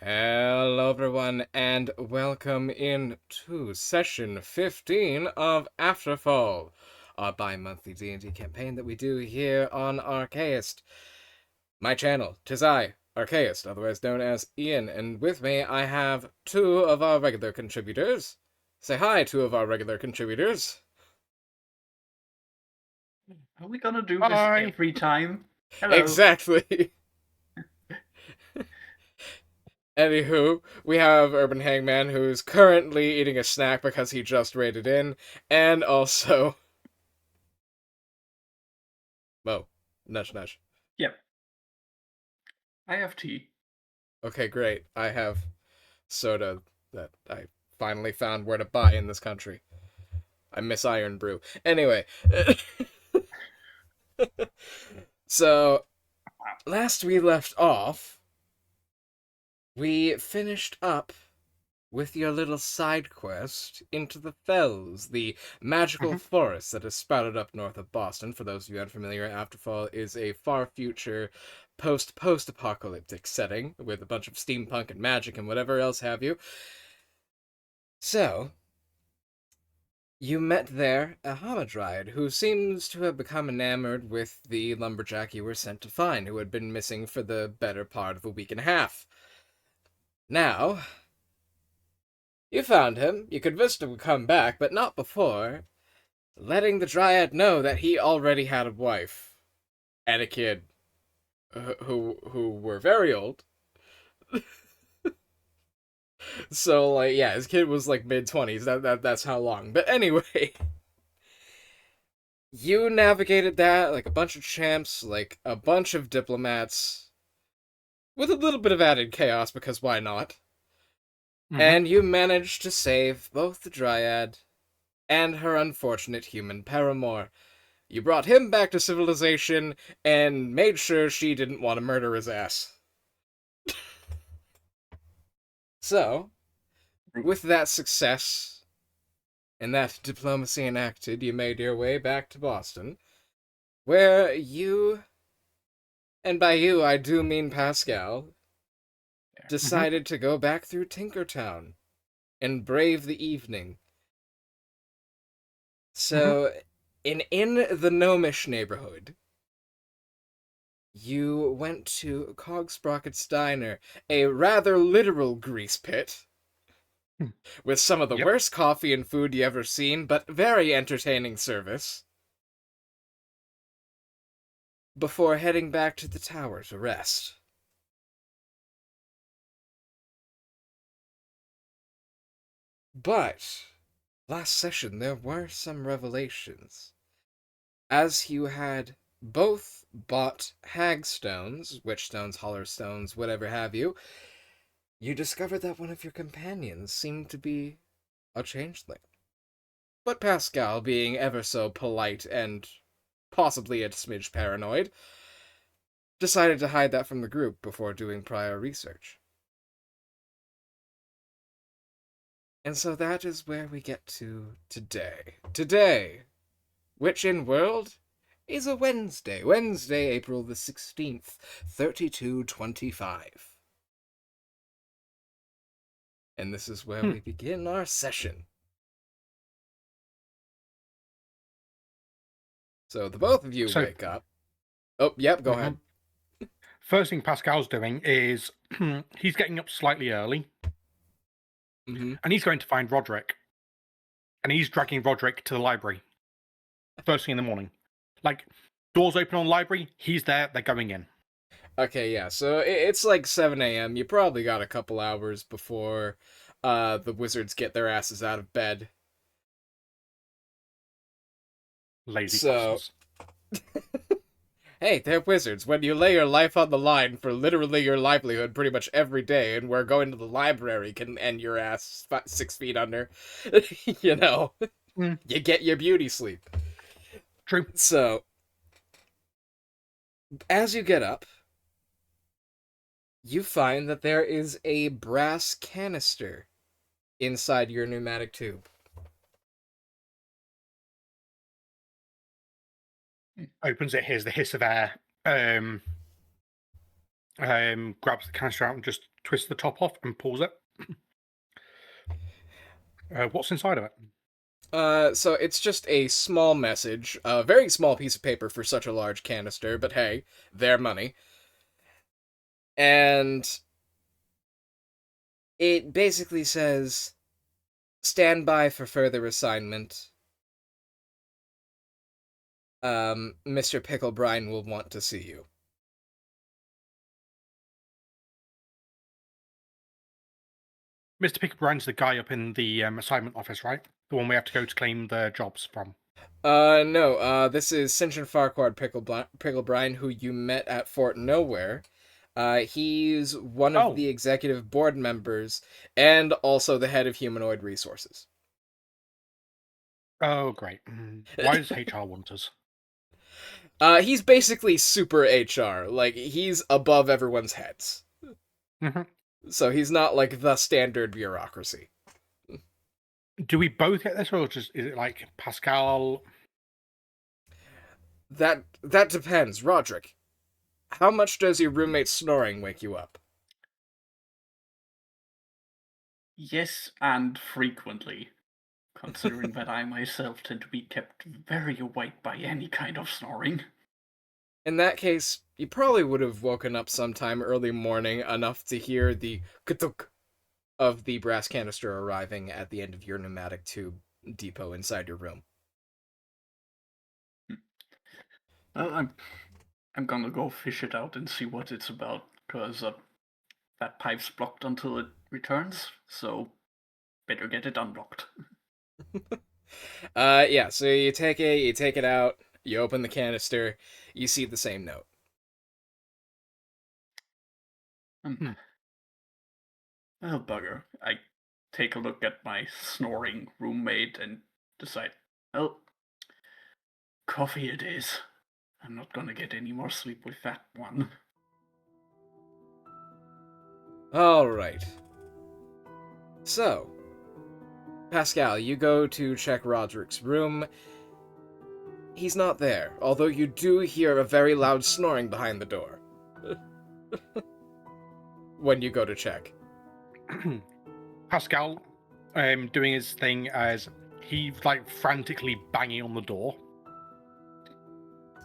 Hello everyone, and welcome in to session 15 of Afterfall, our bi-monthly D&D campaign that we do here on Arcaist. My channel, 'tis I, Arcaist, otherwise known as Ian, and with me I have two of our regular contributors. Say hi, two of our regular contributors. Are we gonna do this Hi. every time? Hello. Exactly. Anywho, we have Urban Hangman, who's currently eating a snack because he just raided in, and also Mo. Nudge, nudge. Yep. I have tea. Okay, great. I have soda that I finally found where to buy in this country. I miss Iron Brew. Anyway. So, last we left off, we finished up with your little side quest into the Fells, the magical forest that has sprouted up north of Boston. For those of you unfamiliar, Afterfall is a far future post-apocalyptic setting with a bunch of steampunk and magic and whatever else have you. So, you met there a hamadryad who seems to have become enamored with the lumberjack you were sent to find, who had been missing for the better part of a week and a half. Now, you found him. You convinced him to come back, but not before letting the dryad know that he already had a wife and a kid who were very old. So like, yeah, his kid was like mid-20s. That's how long. But anyway, you navigated that like a bunch of champs, like a bunch of diplomats, with a little bit of added chaos because why not? And you managed to save both the dryad and her unfortunate human paramour. You brought him back to civilization and made sure she didn't want to murder his ass. So, with that success and that diplomacy enacted, you made your way back to Boston, where you, and by you I do mean Pascal, decided to go back through Tinkertown and brave the evening. So, in the gnomish neighborhood, you went to Cogsprocket's Diner, a rather literal grease pit, with some of the worst coffee and food you ever seen, but very entertaining service, before heading back to the tower to rest. But, last session there were some revelations. As you had both bought hagstones, witchstones, hollerstones, whatever have you, you discovered that one of your companions seemed to be a changeling. But Pascal, being ever so polite and possibly a smidge paranoid, decided to hide that from the group before doing prior research. And so that is where we get to today. Today, which in world is a Wednesday. Wednesday, April the 16th, 3225. And this is where we begin our session. So the both of you wake up. Oh, yep, go ahead. First thing Pascal's doing is he's getting up slightly early. And he's going to find Roderic. And he's dragging Roderic to the library. First thing in the morning. Like, doors open on the library, he's there, they're going in. Okay, yeah, so it's like 7 a.m. You probably got a couple hours before the wizards get their asses out of bed. Lazy So, bastards. hey, they're wizards. When you lay your life on the line for literally your livelihood pretty much every day, and where going to the library can end your ass 6 feet under, you know, you get your beauty sleep. True. So, as you get up, you find that there is a brass canister inside your pneumatic tube. Opens it, hears the hiss of air. grabs the canister out and just twists the top off and pulls it. What's inside of it? So it's just a small message, a very small piece of paper for such a large canister, but hey, their money. And it basically says, stand by for further assignment. Mr. Picklebrine will want to see you. Mr. Picklebrine's the guy up in the assignment office, right? The one we have to go to claim the jobs from. No, this is Sinjin Farquaad Picklebrine, who you met at Fort Nowhere. He's one of the executive board members, and also the head of Humanoid Resources. Oh, great. Why does HR want us? He's basically super HR. Like, he's above everyone's heads. Mm-hmm. So he's not, like, the standard bureaucracy. Do we both get this, or just is it like Pascal? That depends. Roderic, how much does your roommate's snoring wake you up? Yes, and frequently, considering that I myself tend to be kept very awake by any kind of snoring. In that case, you probably would have woken up sometime early morning enough to hear the katuk of the brass canister arriving at the end of your pneumatic tube depot inside your room. Well, I'm gonna go fish it out and see what it's about, because that pipe's blocked until it returns, so better get it unblocked. Yeah, so you take it out, you open the canister, you see the same note. Oh, bugger. I take a look at my snoring roommate and decide, well, coffee it is. I'm not gonna get any more sleep with that one. Alright. So, Pascal, you go to check Roderic's room. He's not there, although you do hear a very loud snoring behind the door. When you go to check. Pascal, doing his thing as he's like frantically banging on the door.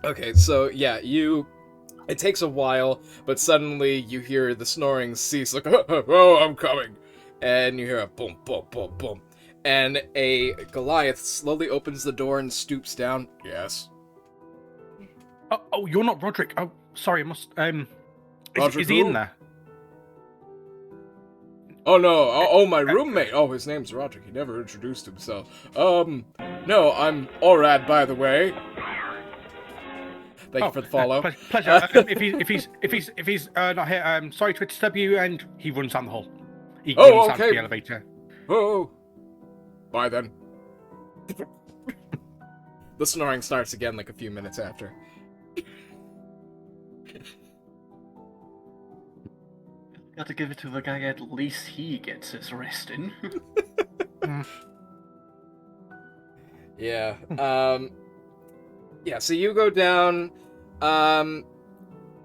Okay, so yeah, it takes a while, but suddenly you hear the snoring cease, like, oh, I'm coming. And you hear a boom, boom, boom, boom. And a Goliath slowly opens the door and stoops down. Yes. Oh, you're not Roderic. Oh, sorry, I must. Is he who? in there? Oh no, oh my roommate. Oh, his name's Roderic. He never introduced himself. No, I'm Orad, by the way. Thank you for the follow. Pleasure. If he's not here, I'm sorry to disturb you. And he runs down the hall. He runs down to the elevator. Oh, bye then. The snoring starts again like a few minutes after. Gotta give it to the guy, at least he gets his rest in. Yeah. Yeah, so you go down.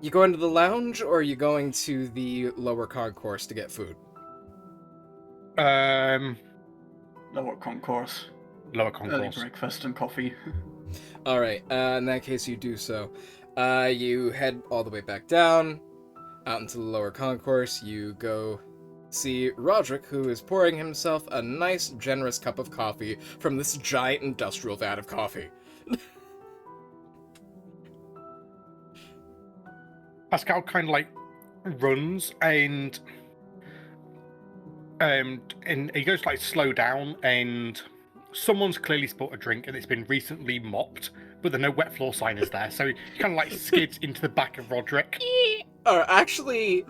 You go into the lounge, or are you going to the lower concourse to get food? Lower concourse. Lower concourse. Early breakfast and coffee. Alright, in that case you do so. You head all the way back down, out into the lower concourse. You go see Roderic, who is pouring himself a nice, generous cup of coffee from this giant industrial vat of coffee. Pascal kind of like runs and he goes to like slow down, and someone's clearly spilled a drink and it's been recently mopped, but the no wet floor sign is there, so he kind of like skids into the back of Roderic. Actually,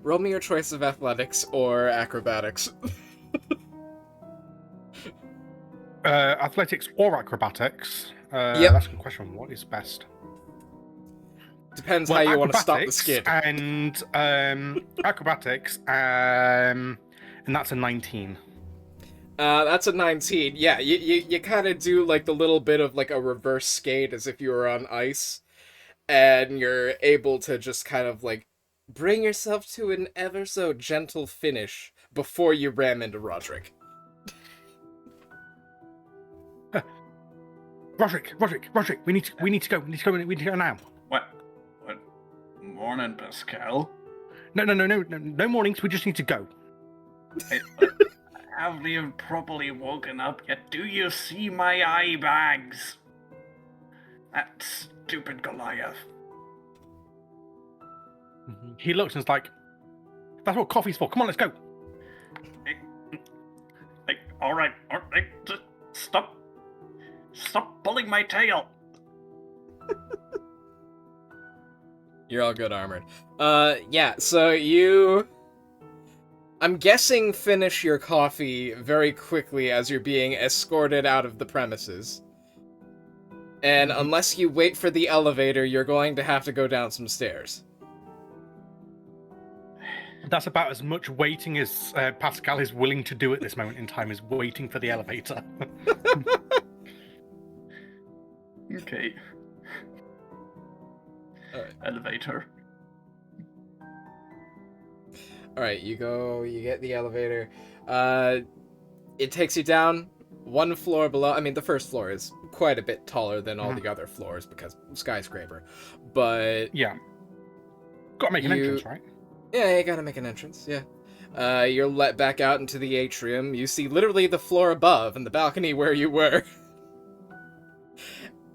roll me your choice of athletics or acrobatics. Athletics or acrobatics? Yep. That's a good question. What is best? Depends how you want to stop the skid. And acrobatics, and that's a 19. That's a 19. Yeah, you kind of do like the little bit of like a reverse skate as if you were on ice. and you're able to just kind of like bring yourself to an ever so gentle finish before you ram into Roderic. Roderic, we need to go now. What? Morning, Pascal. No mornings. We just need to go. I haven't even properly woken up yet. Do you see my eye bags? That stupid Goliath. He looks and is like, "That's what coffee's for. Come on, let's go." All right, just stop pulling my tail. You're all good armored. Yeah, so you... I'm guessing finish your coffee very quickly as you're being escorted out of the premises. And unless you wait for the elevator, you're going to have to go down some stairs. That's about as much waiting as Pascal is willing to do at this moment in time, is waiting for the elevator. Okay. Alright. Elevator. Alright, you get the elevator. It takes you down one floor below. I mean, the first floor is quite a bit taller than all the other floors because skyscraper. But... yeah. Gotta make an entrance, right? Yeah, you gotta make an entrance, yeah. You're let back out into the atrium. You see literally the floor above and the balcony where you were.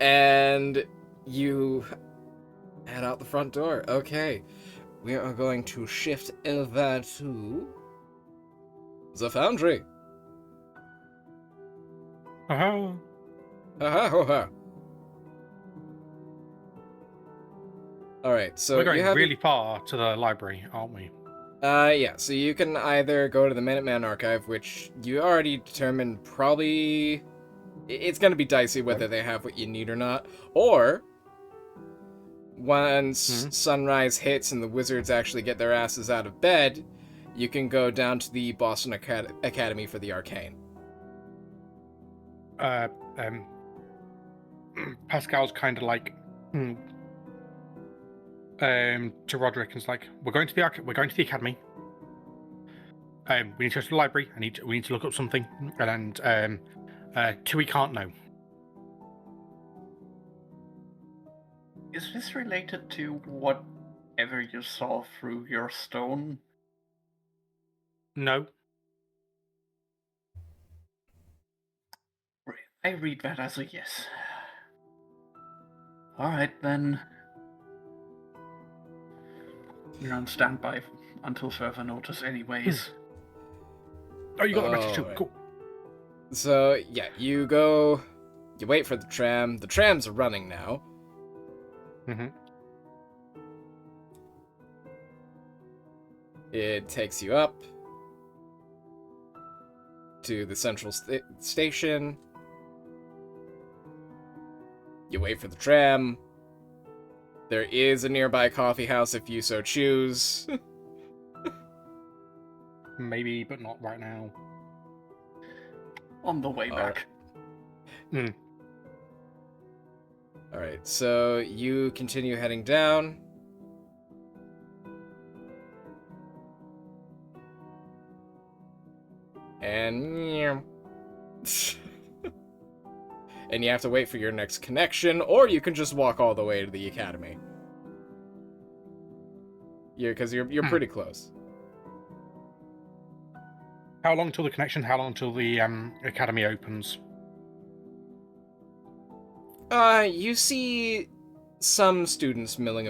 And you head out the front door. Okay. We are going to shift over to the foundry. Uh-huh. Alright, so we're going you have really far to the library, aren't we? Yeah, so you can either go to the Minuteman archive, which you already determined probably... It's going to be dicey whether they have what you need or not, or once sunrise hits and the wizards actually get their asses out of bed, you can go down to the Boston Academy for the Arcane. Pascal's kind of like to Roderic, and it's like, we're going to the academy. We need to go to the library. We need to look up something, and Tui can't know. Is this related to whatever you saw through your stone? No. I read that as a yes. Alright then. You're on standby until further notice anyways. Oh, you got the message too. Right. Cool. So, yeah, you wait for the tram. The trams are running now. It takes you up to the central station. You wait for the tram. There is a nearby coffee house if you so choose. Maybe, but not right now. On the way back. Alright, so you continue heading down. And... and you have to wait for your next connection, or you can just walk all the way to the academy. Because you're pretty close. How long till the connection? How long till the academy opens? You see some students milling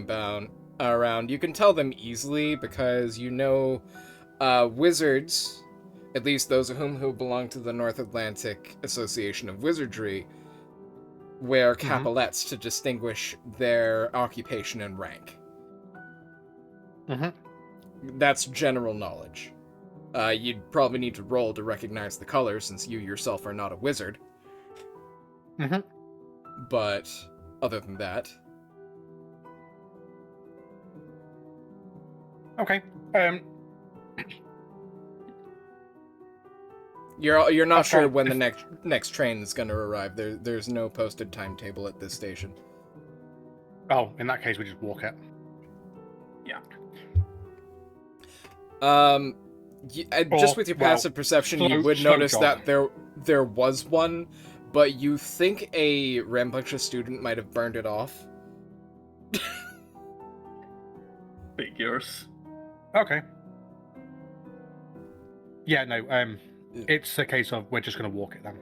around. You can tell them easily because you know wizards, at least those of who belong to the North Atlantic Association of Wizardry, wear capolets to distinguish their occupation and rank. That's general knowledge. You'd probably need to roll to recognize the colors since you yourself are not a wizard. But other than that... Okay. You're not sure when the next train is going to arrive. There's no posted timetable at this station. Oh, in that case, we just walk it. Yeah. Just with your passive perception, you would notice that there was one, but you think a rambunctious student might have burned it off. Figures. Okay. Yeah, no, it's a case of we're just going to walk it then.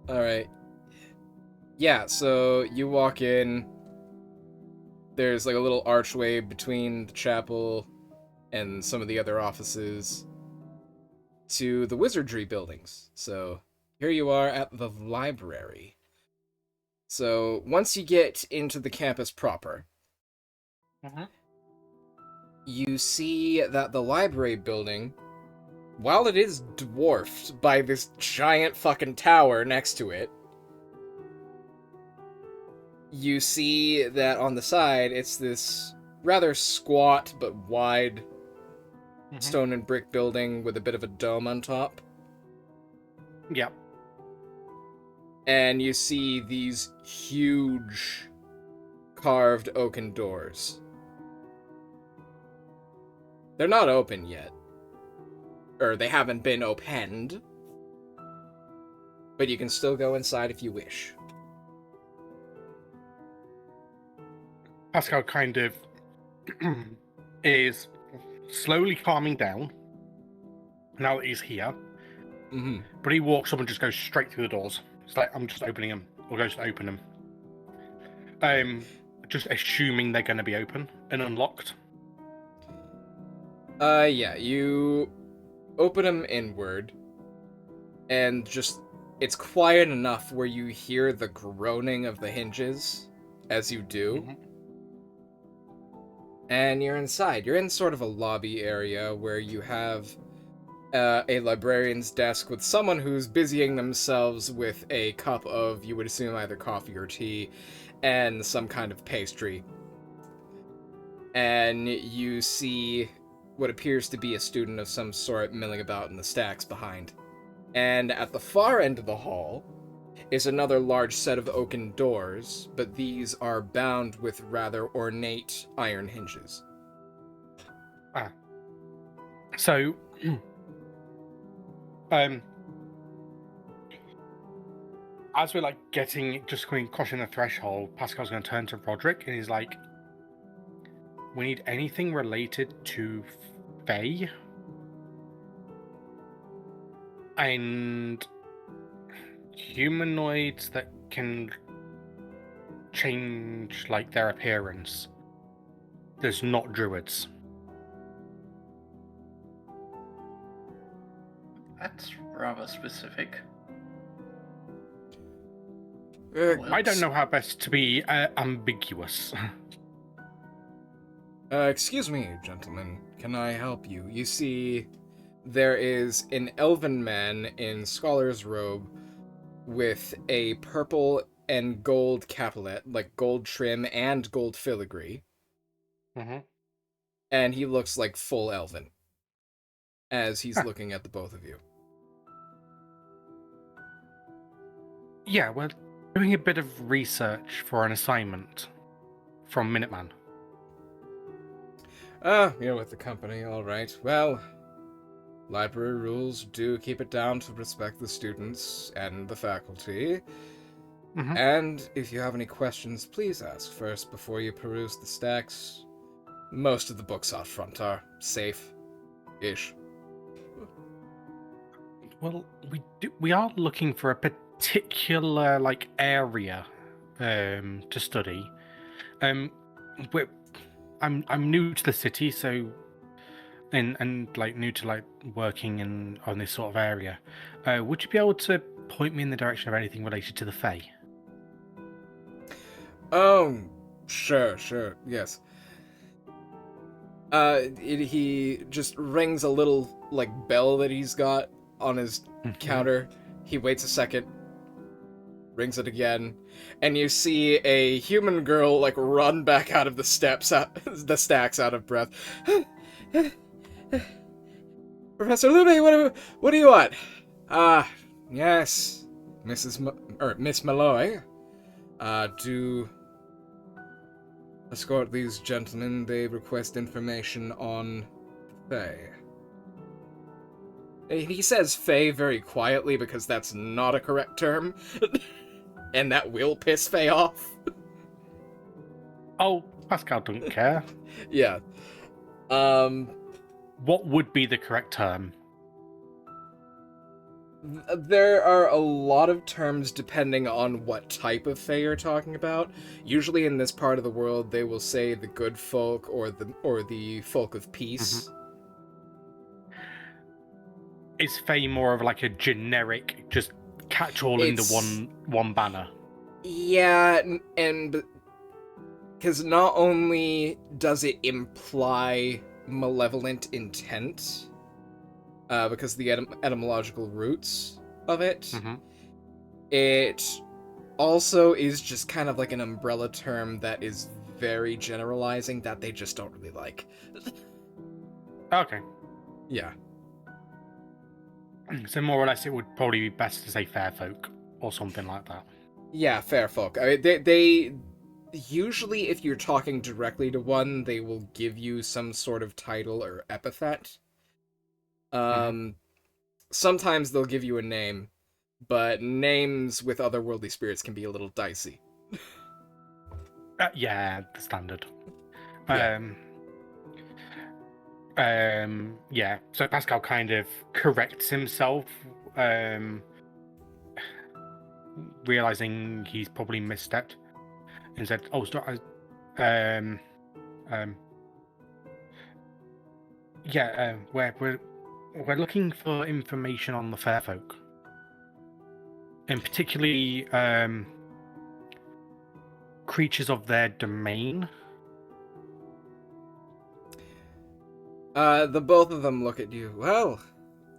Alright. Yeah, so you walk in. There's like a little archway between the chapel and some of the other offices to the wizardry buildings. So here you are at the library. So once you get into the campus proper, you see that the library building, while it is dwarfed by this giant fucking tower next to it, you see that on the side it's this rather squat but wide stone and brick building with a bit of a dome on top. Yep. And you see these huge carved oaken doors. They're not open yet. Or they haven't been opened. But you can still go inside if you wish. Pascal kind of is slowly calming down now that he's here. Mm-hmm. But he walks up and just goes straight through the doors. It's like, I'm just opening them. Or goes to open them. Just assuming they're going to be open and unlocked. Yeah, you open them inward, and just, it's quiet enough where you hear the groaning of the hinges as you do. And you're inside. You're in sort of a lobby area where you have a librarian's desk with someone who's busying themselves with a cup of, you would assume, either coffee or tea, and some kind of pastry. And you see what appears to be a student of some sort milling about in the stacks behind. And at the far end of the hall is another large set of oaken doors, but these are bound with rather ornate iron hinges. So, as we're like crossing the threshold, Pascal's going to turn to Roderic and he's like, we need anything related to Fae and humanoids that can change like their appearance. There's not druids. That's rather specific. I don't know how best to be ambiguous. Excuse me, gentlemen. Can I help you? You see, there is an elven man in scholar's robe with a purple and gold capelet, like gold trim and gold filigree. And he looks like full elven as he's looking at the both of you. Yeah, we're doing a bit of research for an assignment from Minuteman. You're with the company, alright. Well, library rules do keep it down to respect the students and the faculty. And if you have any questions, please ask first before you peruse the stacks. Most of the books out front are safe-ish. Well, we are looking for a particular like area to study. I'm new to the city, so and like new to like working on this sort of area. Would you be able to point me in the direction of anything related to the Fae? Oh, sure, yes. He just rings a little like bell that he's got on his counter. He waits a second, rings it again, and you see a human girl like run back out of the stacks out of breath. Professor Lume, what do you want? Yes, Miss Malloy. Escort these gentlemen. They request information on the Fae. He says Fae very quietly because that's not a correct term. And that will piss Fae off. Oh, Pascal doesn't care. Yeah. What would be the correct term? There are a lot of terms depending on what type of Fae you're talking about. Usually in this part of the world, they will say the good folk or the folk of peace. Is Fae more of like a generic, just catch all into one banner? Yeah, and because not only does it imply malevolent intent, because of the etymological roots of it, it also is just kind of like an umbrella term that is very generalizing that they just don't really like. Okay. Yeah. So more or less it would probably be best to say fair folk or something like that. Yeah, fair folk. I mean, they usually, if you're talking directly to one, they will give you some sort of title or epithet. Sometimes they'll give you a name, but names with otherworldly spirits can be a little dicey. Yeah, the standard. Yeah. Yeah. So Pascal kind of corrects himself, realizing he's probably misstepped, and said, "Oh, sorry. Yeah. We're looking for information on the fair folk, and particularly creatures of their domain." The both of them look at you. Well,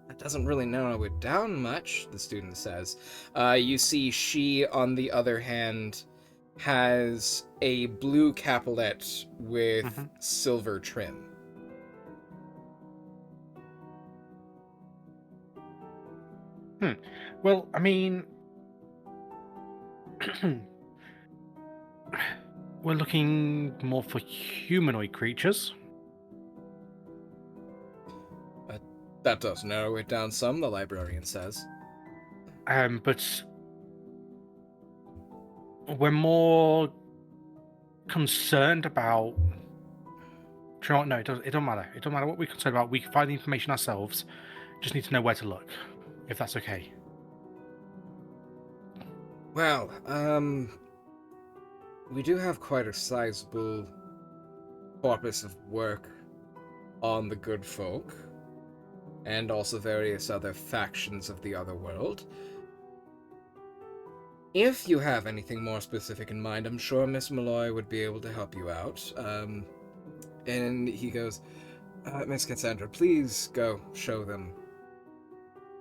that doesn't really narrow it down much, the student says. You see she, on the other hand, has a blue capelet with silver trim. Well, I mean, we're looking more for humanoid creatures. That does narrow it down some, the librarian says. But we're more concerned about... Do you know what? No, it don't matter. It don't matter what we're concerned about. We can find the information ourselves. Just need to know where to look, if that's okay. Well, we do have quite a sizable corpus of work on the good folk, and also various other factions of the other world. If you have anything more specific in mind, I'm sure Miss Malloy would be able to help you out. And he goes, Miss Cassandra, please go show them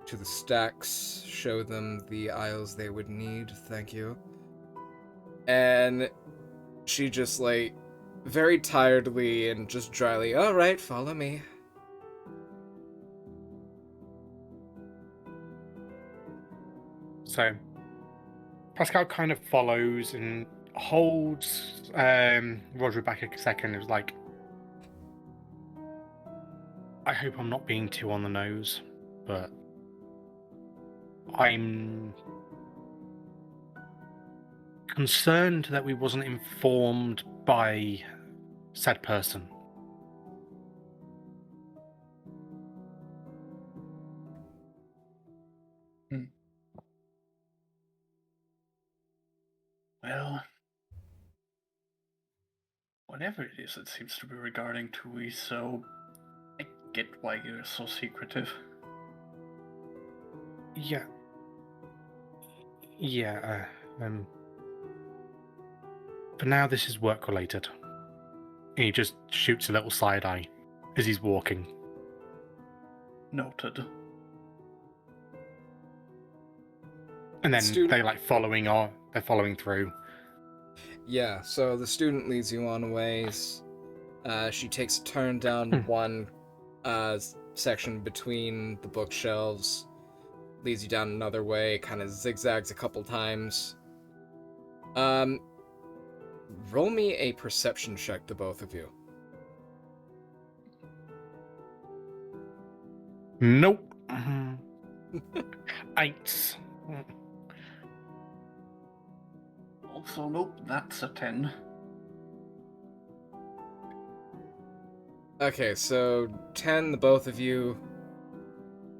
to the stacks, show them the aisles they would need, thank you. And she just, like, very tiredly and just dryly, all right, follow me. So, Pascal kind of follows and holds Roderic back a second. It was like, I hope I'm not being too on the nose, but I'm concerned that we wasn't informed by said person. Well, whatever it is, it seems to be regarding Tui, so I get why you're so secretive. Yeah. For now, this is work related. And he just shoots a little side eye as he's walking. Noted. And then they're following through. Yeah, so the student leads you on a ways. She takes a turn down one section between the bookshelves, leads you down another way, kind of zigzags a couple times. roll me a perception check, the both of you. Nope. Eight. Also, nope, that's a 10. Okay, so 10, the both of you.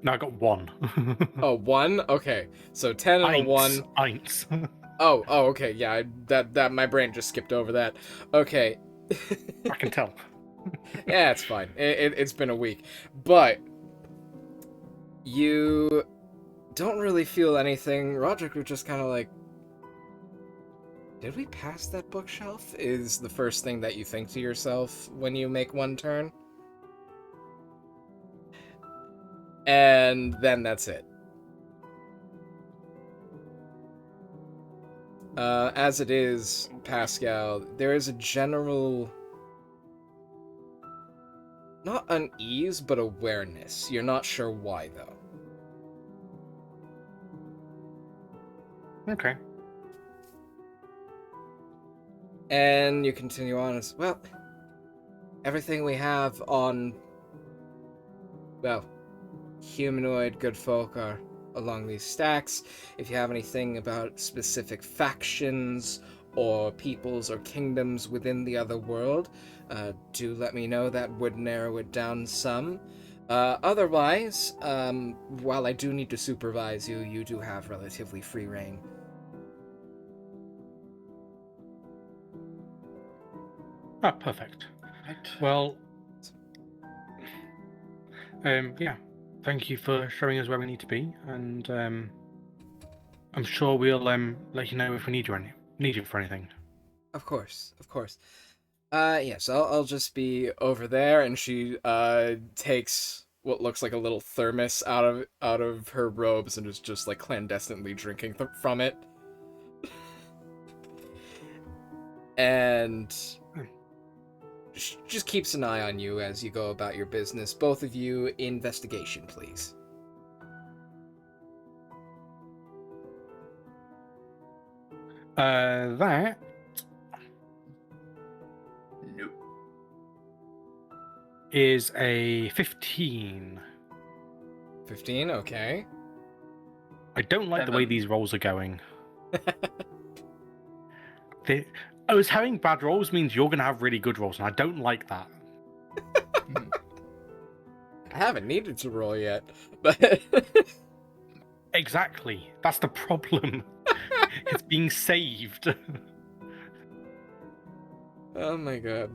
No, I got 1. Oh, 1? Okay, so 10 and a 1. Eins. Oh, okay, yeah, that my brain just skipped over that. Okay. I can tell. Yeah, it's fine. It's been a week. But you don't really feel anything. Roderic was just kind of like, did we pass that bookshelf? Is the first thing that you think to yourself when you make one turn. And then that's it. As it is, Pascal, there is a general, not unease, but awareness. You're not sure why, though. Okay. And you continue on as, well, everything we have on, well, humanoid good folk are along these stacks. If you have anything about specific factions or peoples or kingdoms within the other world, do let me know. That would narrow it down some. Otherwise, while I do need to supervise you, you do have relatively free reign. Ah, perfect. Right. Well, yeah. Thank you for showing us where we need to be, and I'm sure we'll let you know if we need you for anything. Of course, of course. Yes, I'll just be over there, and she takes what looks like a little thermos out of her robes and is just like clandestinely drinking from it. And just keeps an eye on you as you go about your business. Both of you, investigation, please. That Nope. is a 15. 15, okay. I don't like the way 7. these rolls are going. Us having bad rolls means you're going to have really good rolls, and I don't like that. I haven't needed to roll yet, but Exactly. That's the problem. It's being saved. oh my god.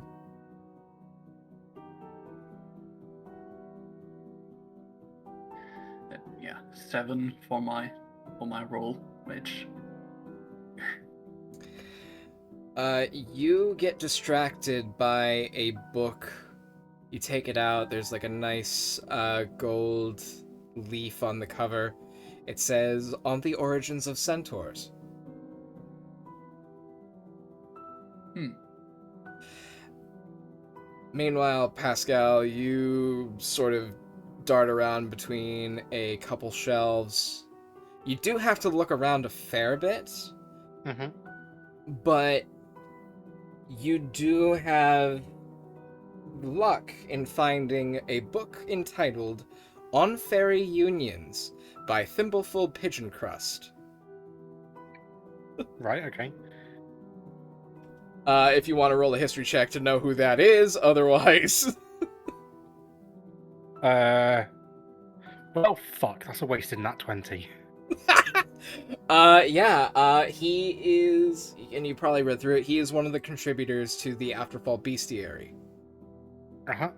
Yeah, 7 for my roll, which You get distracted by a book. You take it out. There's like a nice gold leaf on the cover. It says, "On the Origins of Centaurs." Meanwhile, Pascal, you sort of dart around between a couple shelves. You do have to look around a fair bit, but you do have luck in finding a book entitled On Fairy Unions by Thimbleful Pigeoncrust. Right, okay. If you want to roll a history check to know who that is, otherwise... Well, fuck, that's a wasted nat 20. He is, and you probably read through it, he is one of the contributors to the Afterfall bestiary. Uh-huh.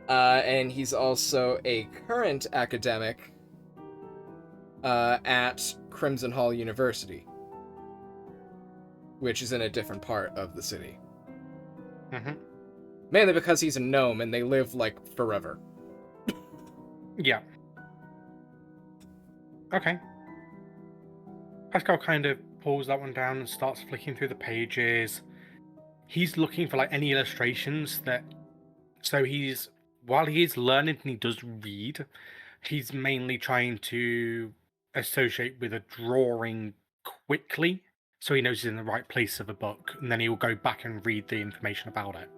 And he's also a current academic at Crimson Hall University, which is in a different part of the city. Mm-hmm. Mainly because he's a gnome and they live, like, forever. Yeah. Okay. Pascal kind of pulls that one down and starts flicking through the pages. He's looking for, like, any illustrations that... So while he is learning and he does read, he's mainly trying to associate with a drawing quickly so he knows he's in the right place of the book, and then he will go back and read the information about it.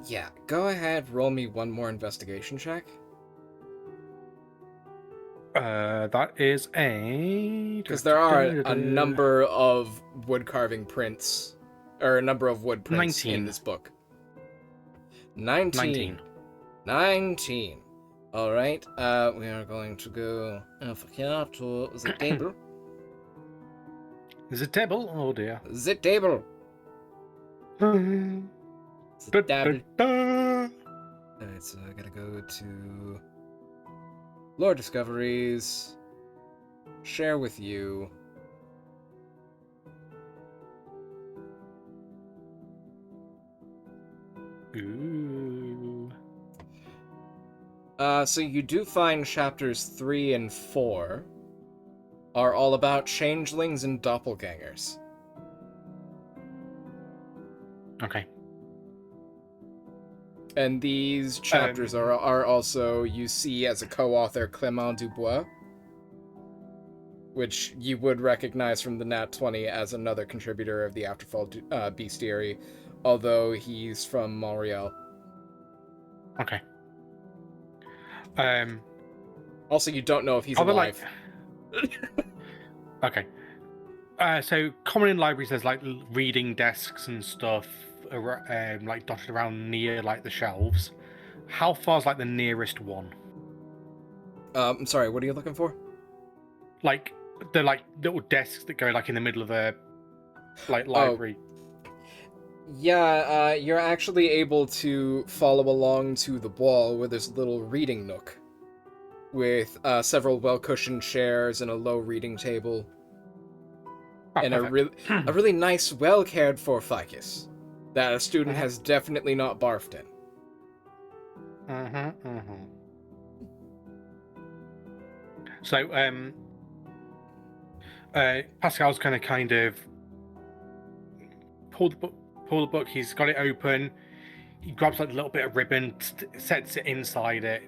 Yeah, go ahead, roll me one more investigation check. That is a... Because there are a number of wood carving prints, or a number of wood prints 19. in this book. 19. Alright, we are going to go over here to the table. The table? Oh dear. The table. The table. Alright, so I gotta go to Lore Discoveries, share with you. Ooh. So you do find chapters 3 and 4 are all about changelings and doppelgangers. Okay. And these chapters are also, you see as a co-author Clément Dubois, which you would recognize from the Nat 20 as another contributor of the Afterfall bestiary, although he's from Montreal. Okay. Also, you don't know if he's alive. Okay. So common in libraries, there's like reading desks and stuff, like dotted around near like the shelves. How far's like the nearest one? I'm sorry, what are you looking for? Like the like little desks that go like in the middle of the like library. Yeah, you're actually able to follow along to the wall where there's a little reading nook with several well-cushioned chairs and a low reading table. And a really nice, well-cared-for ficus that a student has definitely not barfed in. So, Pascal's gonna kind of pull the book. He's got it open. He grabs like a little bit of ribbon, sets it inside it,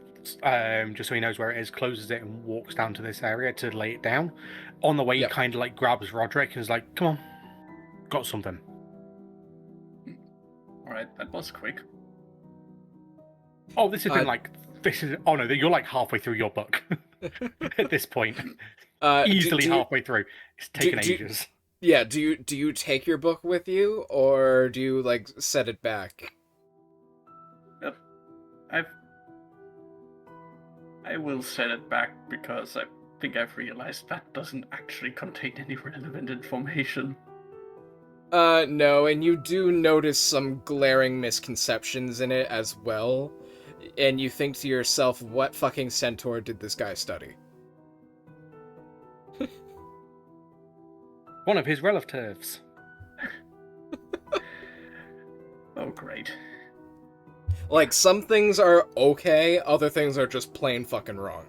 just so he knows where it is. Closes it and walks down to this area to lay it down. On the way, he kind of like grabs Roderic and is like, "Come on, got something." All right, that was quick. Oh, this has been like this is. Oh no, you're like halfway through your book at this point. Easily halfway through. It's taken ages. Yeah, do you take your book with you, or do you like set it back? I will set it back because I think I've realized that doesn't actually contain any relevant information. No, and you do notice some glaring misconceptions in it as well, and you think to yourself, what fucking centaur did this guy study? One of his relatives. Oh, great. Like, some things are okay, other things are just plain fucking wrong.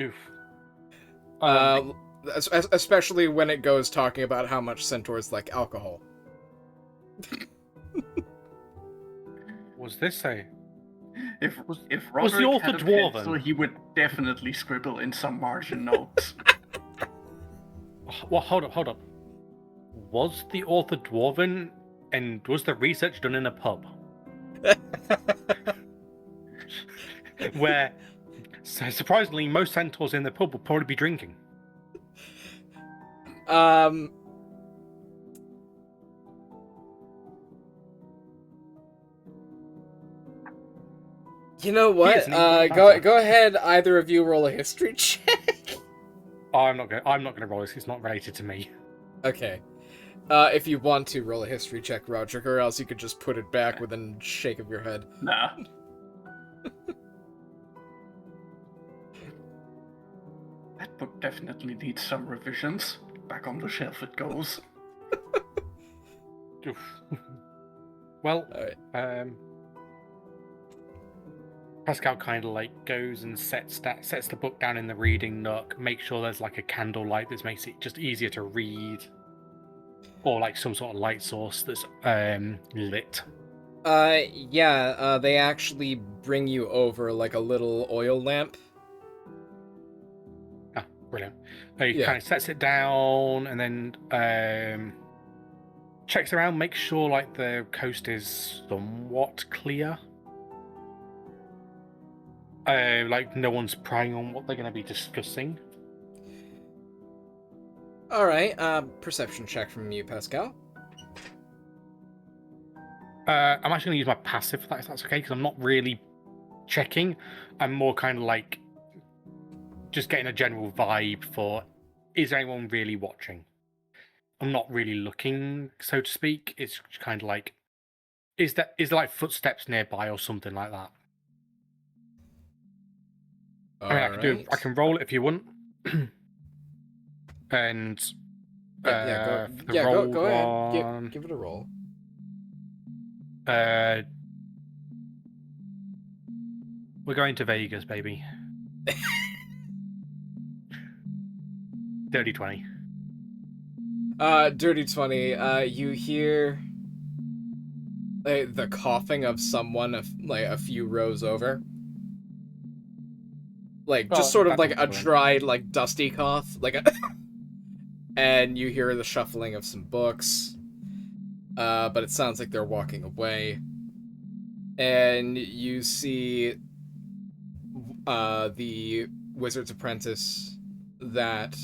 Oof. Especially when it goes talking about how much centaurs like alcohol. Was this a... If Roderic was the author had a dwarven? pencil, he would definitely scribble in some margin notes. Well, hold up. Was the author dwarven, and was the research done in a pub? Where, so surprisingly, most centaurs in the pub will probably be drinking. You know what? Go ahead. Either of you roll a history check. Oh, I'm not gonna roll this. It's not related to me. Okay. If you want to roll a history check, Roderic, or else you could just put it back with a shake of your head. Nah. That book definitely needs some revisions. Back on the shelf it goes. Well, right. Pascal kind of like goes and sets the book down in the reading nook, makes sure there's like a candlelight that makes it just easier to read, or like some sort of light source that's lit. Yeah, they actually bring you over like a little oil lamp. Brilliant. He kind of sets it down and then checks around, makes sure like the coast is somewhat clear. Like no one's prying on what they're going to be discussing. All right. Perception check from you, Pascal. I'm actually going to use my passive for that, if that's okay, because I'm not really checking. I'm more kind of like just getting a general vibe for, is anyone really watching? I'm not really looking, so to speak. It's kind of like, is there like footsteps nearby or something like that? I can roll it if you want. And go ahead. Give it a roll. We're going to Vegas, baby. Dirty 20. Dirty 20. You hear the coughing of someone a few rows over. Like, just sort of like a dried, like, dusty cough. Like a... And you hear the shuffling of some books. But it sounds like they're walking away. And you see the wizard's apprentice that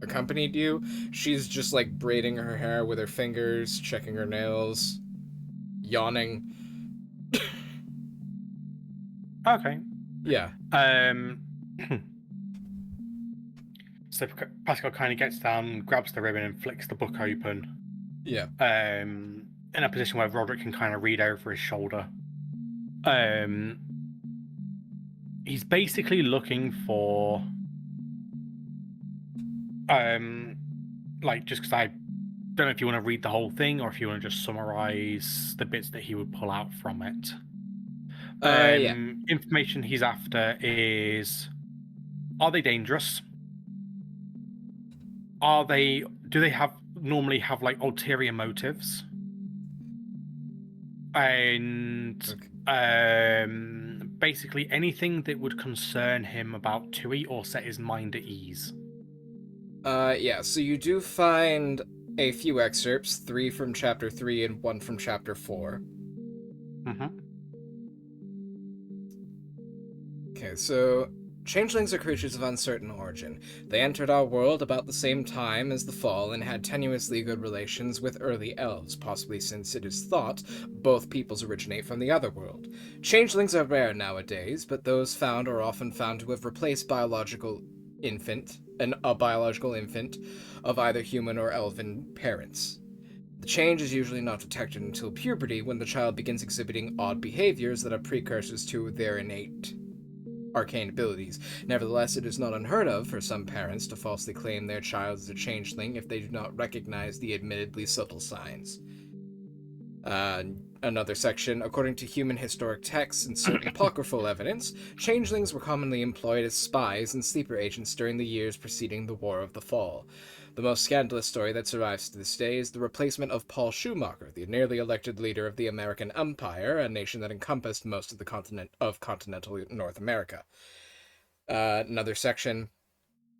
accompanied you. She's just, like, braiding her hair with her fingers, checking her nails, yawning. Okay. Yeah. So Pascal kind of gets down, grabs the ribbon, and flicks the book open. Yeah. In a position where Roderic can kind of read over his shoulder. He's basically looking for, like, just because I don't know if you want to read the whole thing or if you want to just summarize the bits that he would pull out from it. Information he's after is, are they dangerous? Do they normally have like ulterior motives? And basically anything that would concern him about Tui or set his mind at ease. So you do find a few excerpts, 3 from chapter 3 and 1 from chapter 4. Okay, so changelings are creatures of uncertain origin. They entered our world about the same time as the Fall and had tenuously good relations with early elves, possibly since it is thought both peoples originate from the other world. Changelings are rare nowadays, but those found are often found to have replaced a biological infant of either human or elven parents. The change is usually not detected until puberty, when the child begins exhibiting odd behaviors that are precursors to their innate arcane abilities. Nevertheless, it is not unheard of for some parents to falsely claim their child is a changeling if they do not recognize the admittedly subtle signs. Another section, according to human historic texts and certain apocryphal evidence, changelings were commonly employed as spies and sleeper agents during the years preceding the War of the Fall. The most scandalous story that survives to this day is the replacement of Paul Schumacher, the nearly elected leader of the American Empire, a nation that encompassed most of the continental North America. Another section.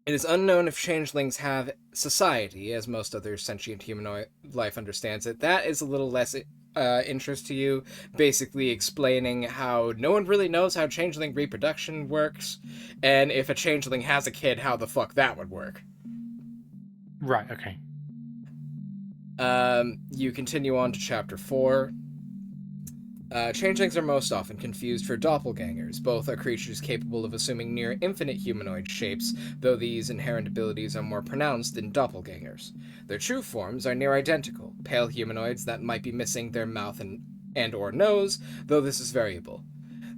It is unknown if changelings have society, as most other sentient humanoid life understands it. That is a little less interest to you, basically explaining how no one really knows how changeling reproduction works, and if a changeling has a kid, how the fuck that would work. Right, okay. You continue on to chapter 4. Changelings are most often confused for doppelgangers. Both are creatures capable of assuming near infinite humanoid shapes, though these inherent abilities are more pronounced in doppelgangers. Their true forms are near identical, pale humanoids that might be missing their mouth and or nose, though this is variable.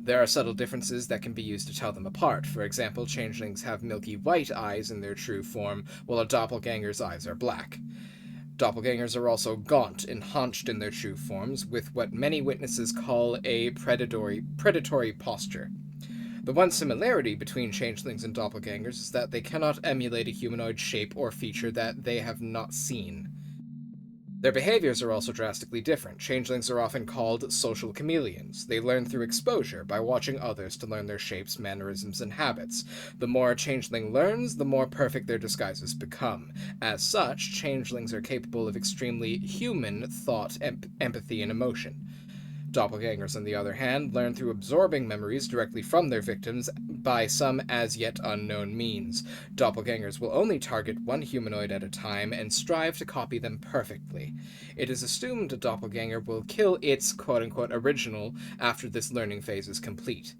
There are subtle differences that can be used to tell them apart. For example, changelings have milky white eyes in their true form, while a doppelganger's eyes are black. Doppelgangers are also gaunt and haunched in their true forms, with what many witnesses call a predatory posture. The one similarity between changelings and doppelgangers is that they cannot emulate a humanoid shape or feature that they have not seen. Their behaviors are also drastically different. Changelings are often called social chameleons. They learn through exposure, by watching others to learn their shapes, mannerisms, and habits. The more a changeling learns, the more perfect their disguises become. As such, changelings are capable of extremely human thought, empathy, and emotion. Doppelgangers, on the other hand, learn through absorbing memories directly from their victims by some as yet unknown means. Doppelgangers will only target one humanoid at a time and strive to copy them perfectly. It is assumed a doppelganger will kill its quote unquote original after this learning phase is complete,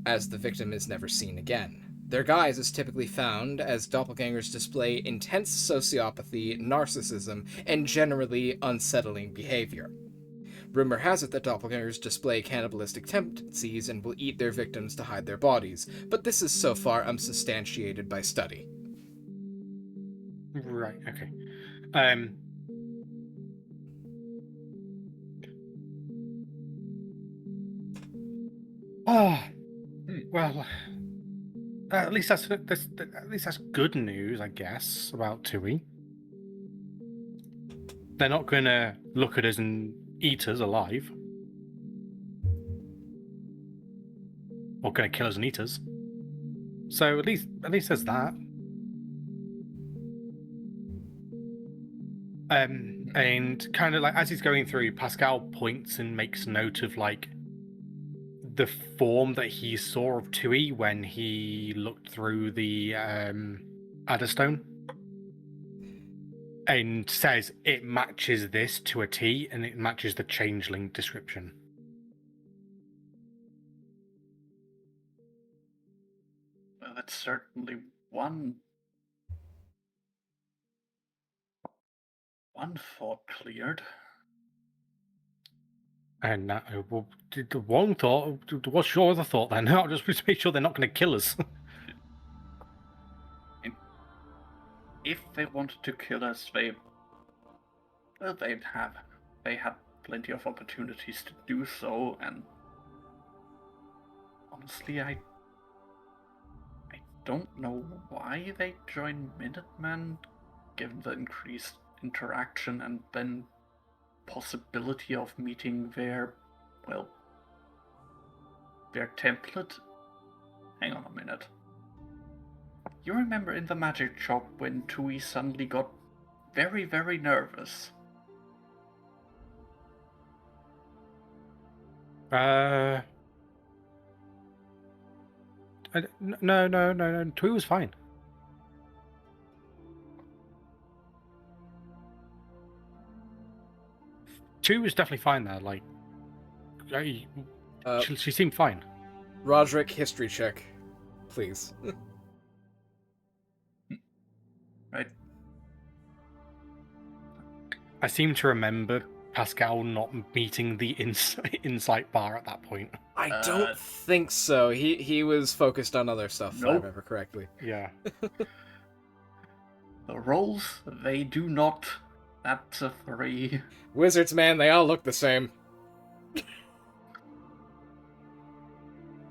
as the victim is never seen again. Their guise is typically found as doppelgangers display intense sociopathy, narcissism, and generally unsettling behavior. Rumor has it that doppelgangers display cannibalistic tendencies and will eat their victims to hide their bodies, but this is so far unsubstantiated by study. Right, okay. Oh, well, at least that's good news, I guess, about Tui. They're not gonna look at us and eat us alive, or gonna kill us and eat us. So at least there's that. And kind of like as he's going through, Pascal points and makes note of like the form that he saw of Tui when he looked through the Adderstone, and says it matches this to a T, and it matches the changeling description. Well, that's certainly one thought cleared. And well, the one thought, what's your other thought then? I'll just make sure they're not going to kill us. If they wanted to kill us, they had plenty of opportunities to do so, and honestly, I don't know why they joined Minuteman, given the increased interaction and then possibility of meeting their template. Hang on a minute. You remember in the magic shop when Tui suddenly got very, very nervous? No. Tui was fine. Tui was definitely fine there. Like, she seemed fine. Roderic, history check, please. Right. I seem to remember Pascal not meeting the insight bar at that point. I don't think so. He was focused on other stuff, if I Nope. remember correctly. Yeah. The rolls, they do not. That's a 3. Wizards, man, they all look the same.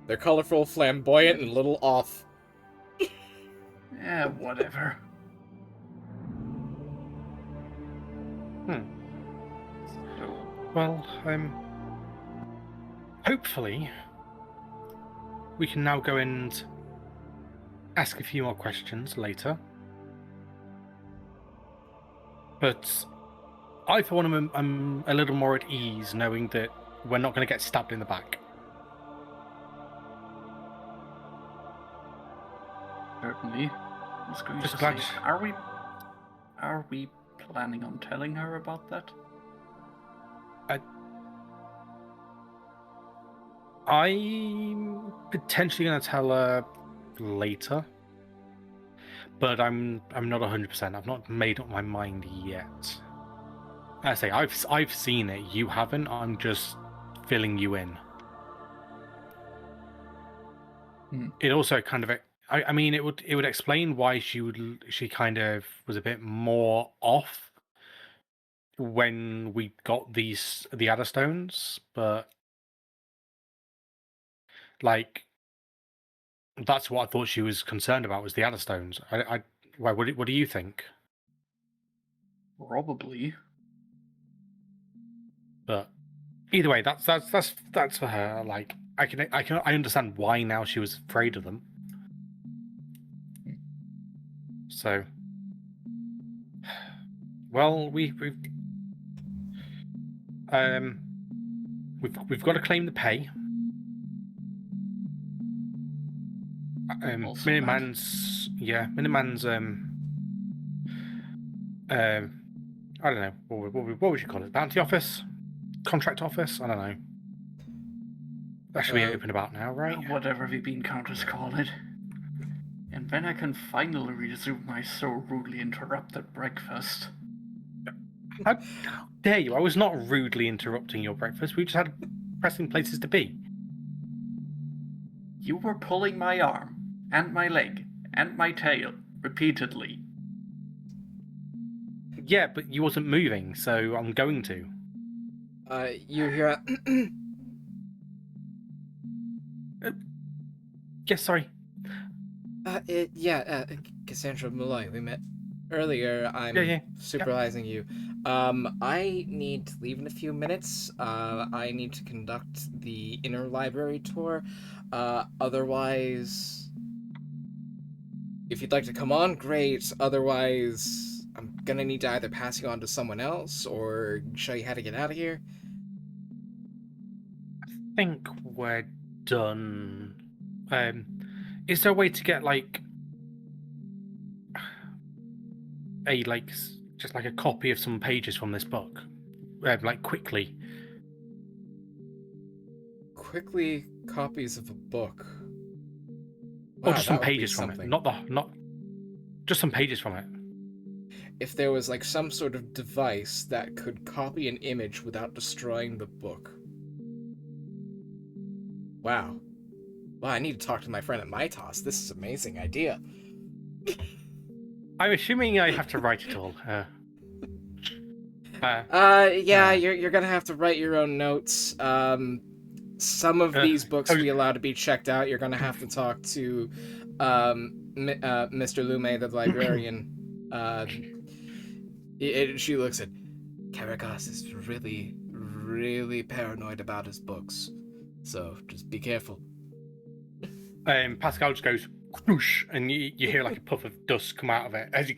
They're colorful, flamboyant, and a little off. Yeah, whatever. Well, hopefully we can now go and ask a few more questions later. But I, for one, I'm a little more at ease knowing that we're not going to get stabbed in the back. Certainly. I was going Just to glad- say, are we planning on telling her about that? I'm potentially going to tell her later, but I'm not 100%. I've not made up my mind yet. I say I've seen it. You haven't. I'm just filling you in. It also kind of, I mean, it would explain why she kind of was a bit more off when we got the Adderstones, but like that's what I thought she was concerned about, was the Adderstones. What do you think? Probably. Either way, that's for her. Like, I understand why now she was afraid of them. So, well, we've got to claim the pay. Minuteman's I don't know what would you call it? Bounty office, contract office? I don't know. That should be open about now, right? Whatever the bean counters call it. And then I can finally resume my so rudely interrupted breakfast. How dare you? I was not rudely interrupting your breakfast. We just had pressing places to be. You were pulling my arm, and my leg, and my tail, repeatedly. Yeah, but you wasn't moving, so I'm going to. You hear... Yes, sorry. Cassandra Malloy, we met earlier. I'm supervising you. I need to leave in a few minutes. I need to conduct the inner library tour. Otherwise, if you'd like to come on, great. Otherwise, I'm gonna need to either pass you on to someone else or show you how to get out of here. I think we're done. Is there a way to get like just like a copy of some pages from this book, like quickly? Quickly, copies of a book. Or just some pages from it. Not just some pages from it. If there was like some sort of device that could copy an image without destroying the book. Wow. Well, I need to talk to my friend at Mitos. This is an amazing idea. I'm assuming I have to write it all. You're gonna have to write your own notes. Some of these books will be allowed to be checked out. You're gonna have to talk to Mr. Lume, the librarian. She looks at Caragos is really, really paranoid about his books, so just be careful. Pascal just goes whoosh, and you hear like a puff of dust come out of it as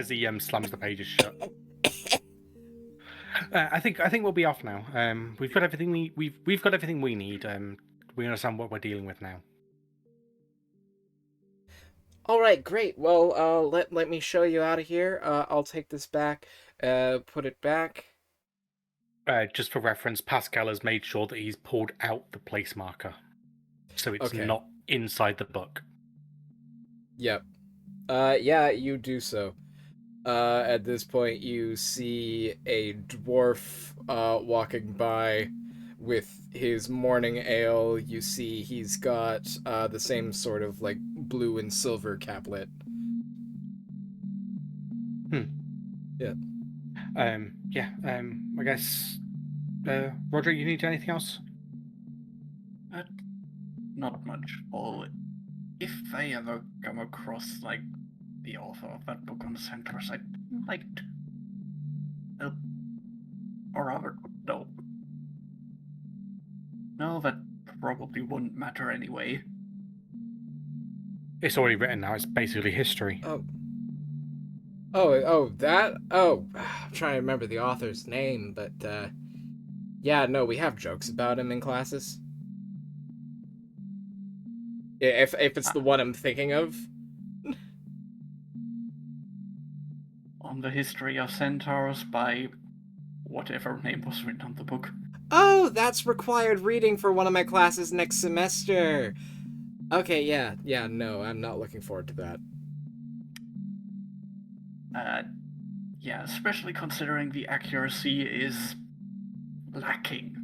he slams the pages shut. I think we'll be off now. We've got everything we've got everything we need. We understand what we're dealing with now. All right, great. Well, let me show you out of here. I'll take this back. Put it back. Just for reference, Pascal has made sure that he's pulled out the place marker, so it's not inside the book. Yep. Yeah, you do so. At this point, you see a dwarf walking by with his morning ale. You see he's got the same sort of like blue and silver caplet. Yeah. I guess. Roderic, you need anything else? Not much. Or if I ever come across like the author of that book on the Centaurs, I'd like to help. Or Robert would know. No, that probably wouldn't matter anyway. It's already written now. It's basically history. That? I'm trying to remember the author's name, but, yeah, no, we have jokes about him in classes. If it's the one I'm thinking of. On the history of Centaurs by whatever name was written on the book. Oh, that's required reading for one of my classes next semester. Okay, yeah, no, I'm not looking forward to that. Yeah, especially considering the accuracy is lacking,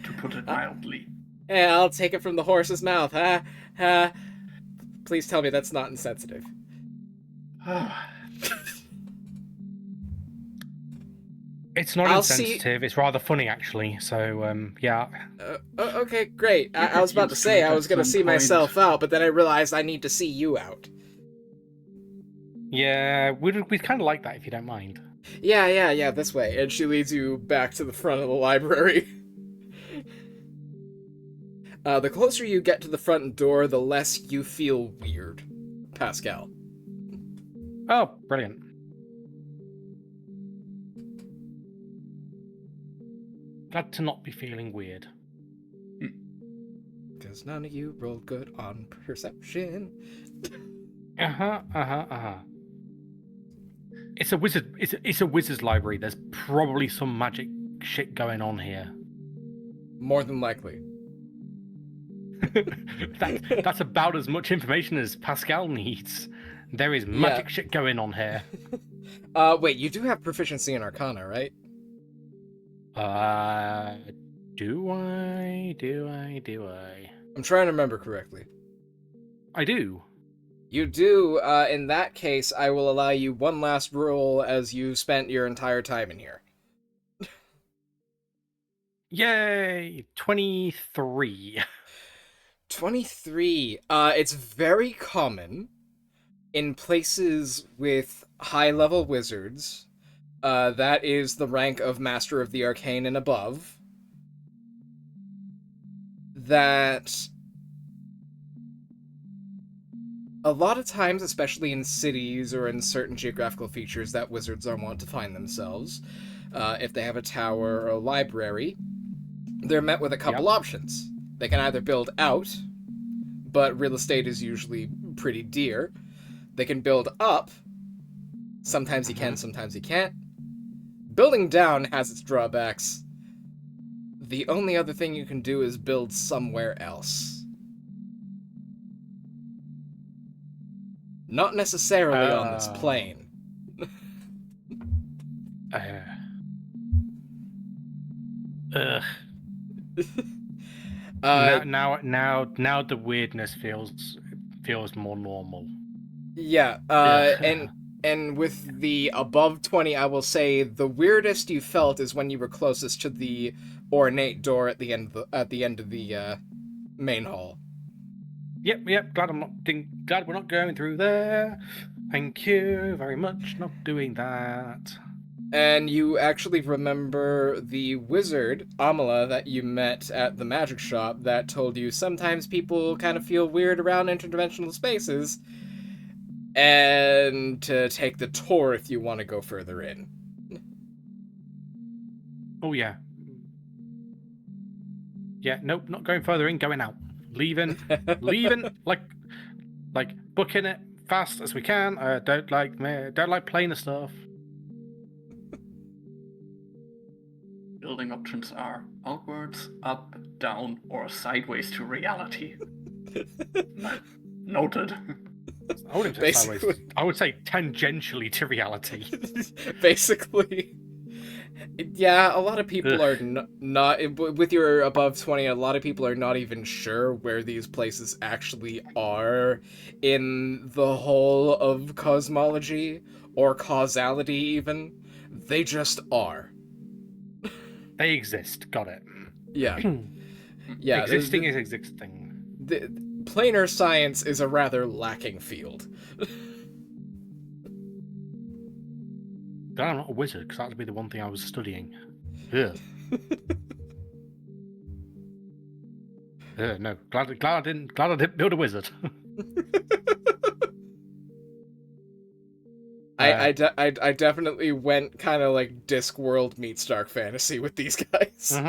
to put it mildly. Yeah, I'll take it from the horse's mouth, huh? Please tell me that's not insensitive. It's not insensitive. It's rather funny, actually. So, yeah. Okay, great. I was about to say I was going to see myself out, but then I realized I need to see you out. Yeah, we'd kind of like that if you don't mind. Yeah, this way. And she leads you back to the front of the library. The closer you get to the front door, the less you feel weird, Pascal. Oh, brilliant. Glad to not be feeling weird. Because none of you rolled good on perception. It's a wizard. It's a wizard's library. There's probably some magic shit going on here. More than likely. That's about as much information as Pascal needs. There is magic shit going on here. Wait, you do have proficiency in Arcana, right? Do I? I'm trying to remember correctly. I do. You do. In that case, I will allow you one last roll as you spent your entire time in here. Yay! 23. 23. It's very common in places with high-level wizards. That is the rank of Master of the Arcane and above. That a lot of times, especially in cities or in certain geographical features that wizards are wont to find themselves, if they have a tower or a library, they're met with a couple options. They can either build out, but real estate is usually pretty dear. They can build up. Sometimes you can, sometimes you can't. Building down has its drawbacks. The only other thing you can do is build somewhere else. Not necessarily on this plane. Now the weirdness feels more normal. Yeah, and with the above 20, I will say the weirdest you felt is when you were closest to the ornate door at the end of the main hall. Yep. Glad we're not going through there. Thank you very much. Not doing that. And you actually remember the wizard, Amala, that you met at the magic shop that told you sometimes people kind of feel weird around interdimensional spaces, and to take the tour if you want to go further in. Oh, yeah. Yeah, nope, not going further in, going out. Leaving, like booking it fast as we can. Don't like planar stuff. Building options are outwards, up, down, or sideways to reality. Noted. I wouldn't say sideways. I would say tangentially to reality. Basically. Yeah, a lot of people are not with your above 20, a lot of people are not even sure where these places actually are in the whole of cosmology or causality even. They just are. They exist, got it. Yeah. Yeah. Existing is existing. The planar science is a rather lacking field. Glad I'm not a wizard, because that would be the one thing I was studying. Ugh. No, glad I didn't build a wizard. I definitely went kind of like Discworld meets Dark Fantasy with these guys.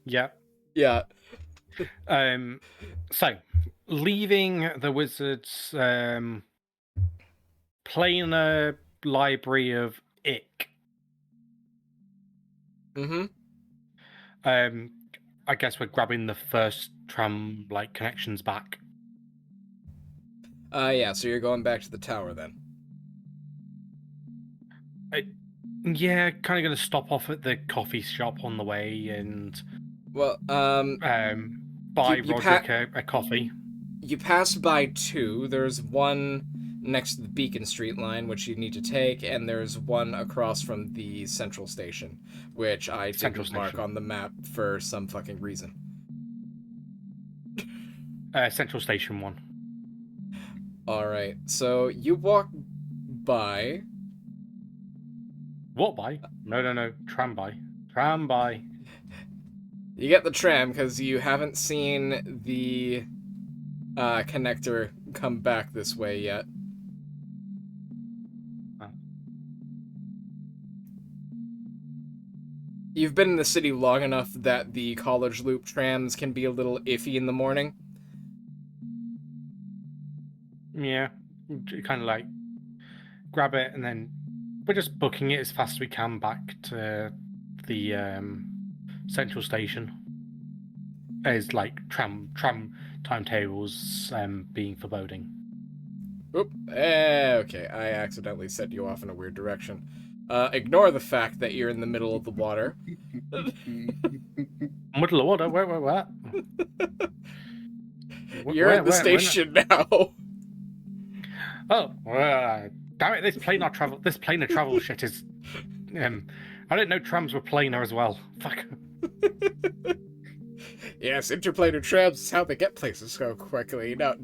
Yeah. Yeah. So, leaving the wizard's planar library of Ick. I guess we're grabbing the first tram connections back. Yeah, so you're going back to the tower then. Yeah, kind of going to stop off at the coffee shop on the way and buy Roderic a coffee. You passed by two. There's one next to the Beacon Street line, which you need to take, and there's one across from the Central Station, which I didn't mark on the map for some fucking reason. Central Station 1. Alright, so you walk by... Walk by? No. Tram by. Tram by. You get the tram because you haven't seen the connector come back this way yet. You've been in the city long enough that the College Loop trams can be a little iffy in the morning. Yeah, kind of like grab it and then we're just booking it as fast as we can back to the central station. As like tram timetables being foreboding. Oop. Okay, I accidentally set you off in a weird direction. Ignore the fact that you're in the middle of the water. Middle of water? Where? You're at the station now. Oh, damn it! This planar travel shit is. I didn't know trams were planar as well. Fuck. Yes, interplanar trams is how they get places so quickly. No.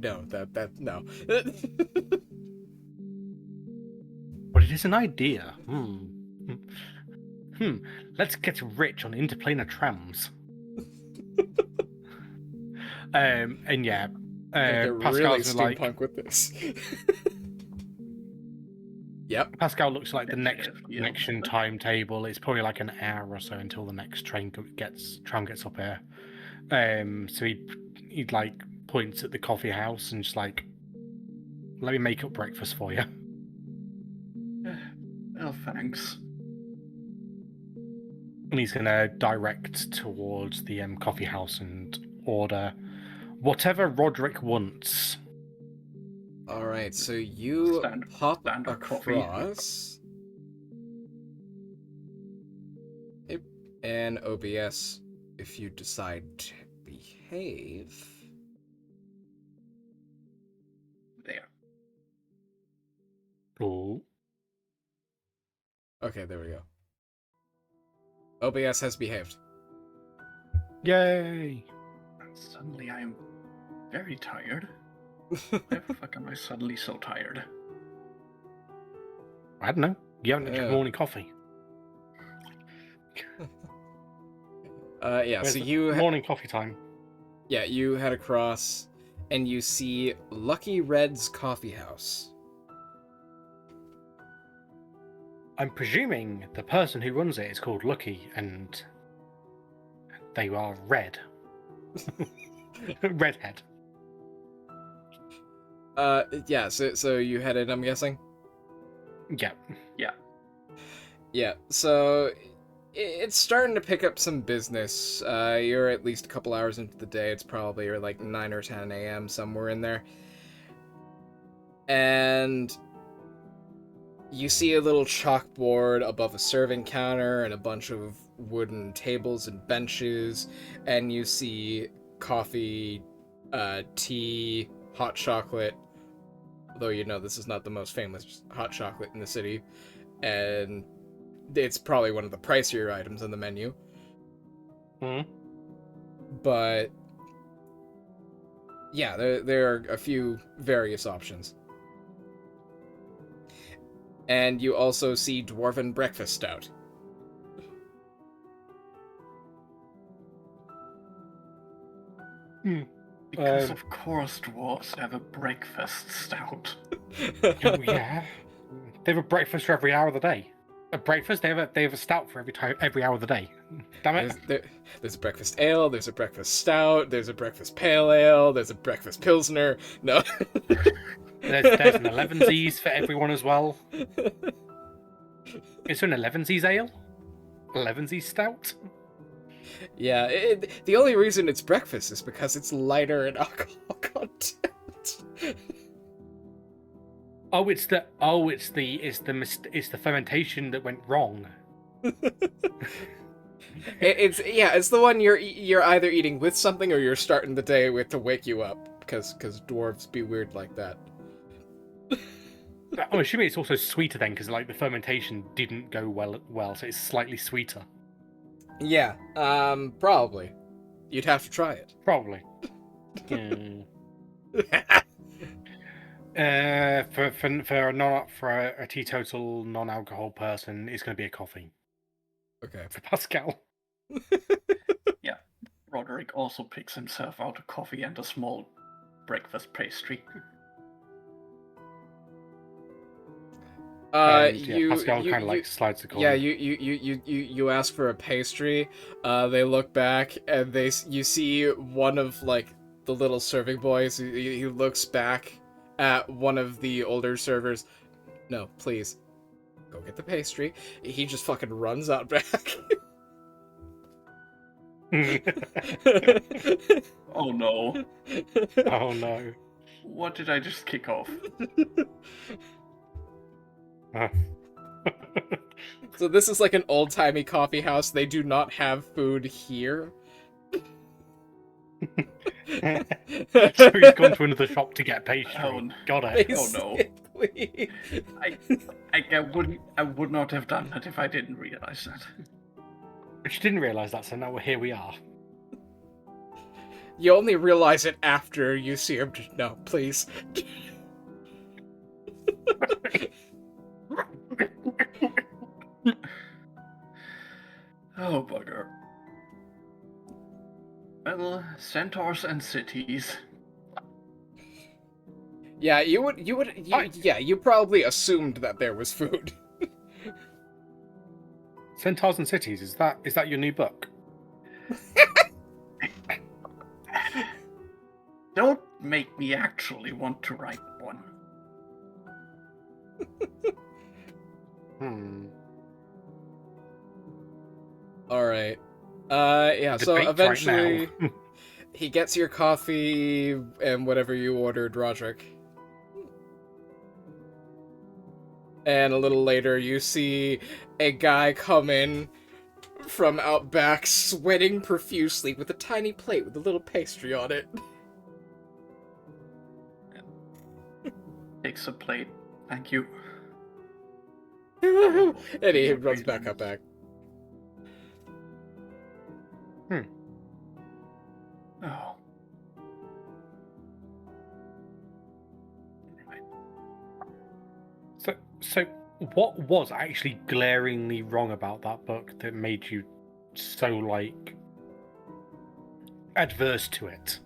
But it is an idea. Let's get rich on interplanar trams. And yeah, Pascal's really steampunk with this. Yep. Pascal looks like the next connection timetable. It's probably like an hour or so until the next tram gets up here. So he'd like points at the coffee house and just like, let me make up breakfast for you. Oh, thanks. And he's gonna direct towards the coffee house and order whatever Roderic wants. All right, so you pop across, and OBS, if you decide to behave. There. Oh. Okay, there we go. OBS has behaved. Yay! And suddenly I am very tired. Why the fuck am I suddenly so tired? I don't know. You haven't had your morning coffee. Yeah, so you... morning coffee time. Yeah, you head across, and you see Lucky Red's Coffee House. I'm presuming the person who runs it is called Lucky, and they are red. Redhead. Yeah, so you head in, I'm guessing? Yeah. Yeah, so it's starting to pick up some business. You're at least a couple hours into the day. It's probably like 9 or 10 a.m., somewhere in there. And you see a little chalkboard above a serving counter and a bunch of wooden tables and benches, and you see coffee, tea, hot chocolate, although you know this is not the most famous hot chocolate in the city, and it's probably one of the pricier items on the menu. But yeah, there are a few various options. And you also see Dwarven Breakfast Stout. Because of course dwarves have a breakfast stout. Oh yeah. They have a breakfast for every hour of the day. A breakfast, they have a stout for every hour of the theDamn it. There's a breakfast ale, there's a breakfast stout, there's a breakfast pale ale, there's a breakfast pilsner. No. There's an 11sies for everyone as well. Is there an 11sies ale? 11sies stout? Yeah, the only reason it's breakfast is because it's lighter in alcohol content. It's the fermentation that went wrong. It's the one you're either eating with something or you're starting the day with to wake you up, because dwarves be weird like that. I'm assuming it's also sweeter then, because like the fermentation didn't go well, so it's slightly sweeter. Yeah, probably. You'd have to try it. Probably. For a teetotal non-alcohol person, it's going to be a coffee. Okay. For Pascal. Yeah, Roderic also picks himself out a coffee and a small breakfast pastry. Pascal kind of like slides the corner. Yeah, you ask for a pastry. They look back and you see one of like the little serving boys. He looks back at one of the older servers. No, please, go get the pastry. He just fucking runs out back. Oh no! Oh no! What did I just kick off? So this is like an old-timey coffee house. They do not have food here. So he's gone to another shop to get pastry. Oh, Got it. Oh no! I would not have done that if I didn't realize that. But you didn't realise that, so now here we are. You only realize it after you see him. No, please. Oh bugger. Well, centaurs and cities. Yeah, you probably assumed that there was food. Centaurs and Cities, is that your new book? Don't make me actually want to write one. Alright. Yeah, so Debate eventually right he gets your coffee and whatever you ordered, Roderic. And a little later you see a guy come in from out back, sweating profusely with a tiny plate with a little pastry on it. Takes a plate. Thank you. And he runs back up back. Oh. So what was actually glaringly wrong about that book that made you so, like, adverse to it?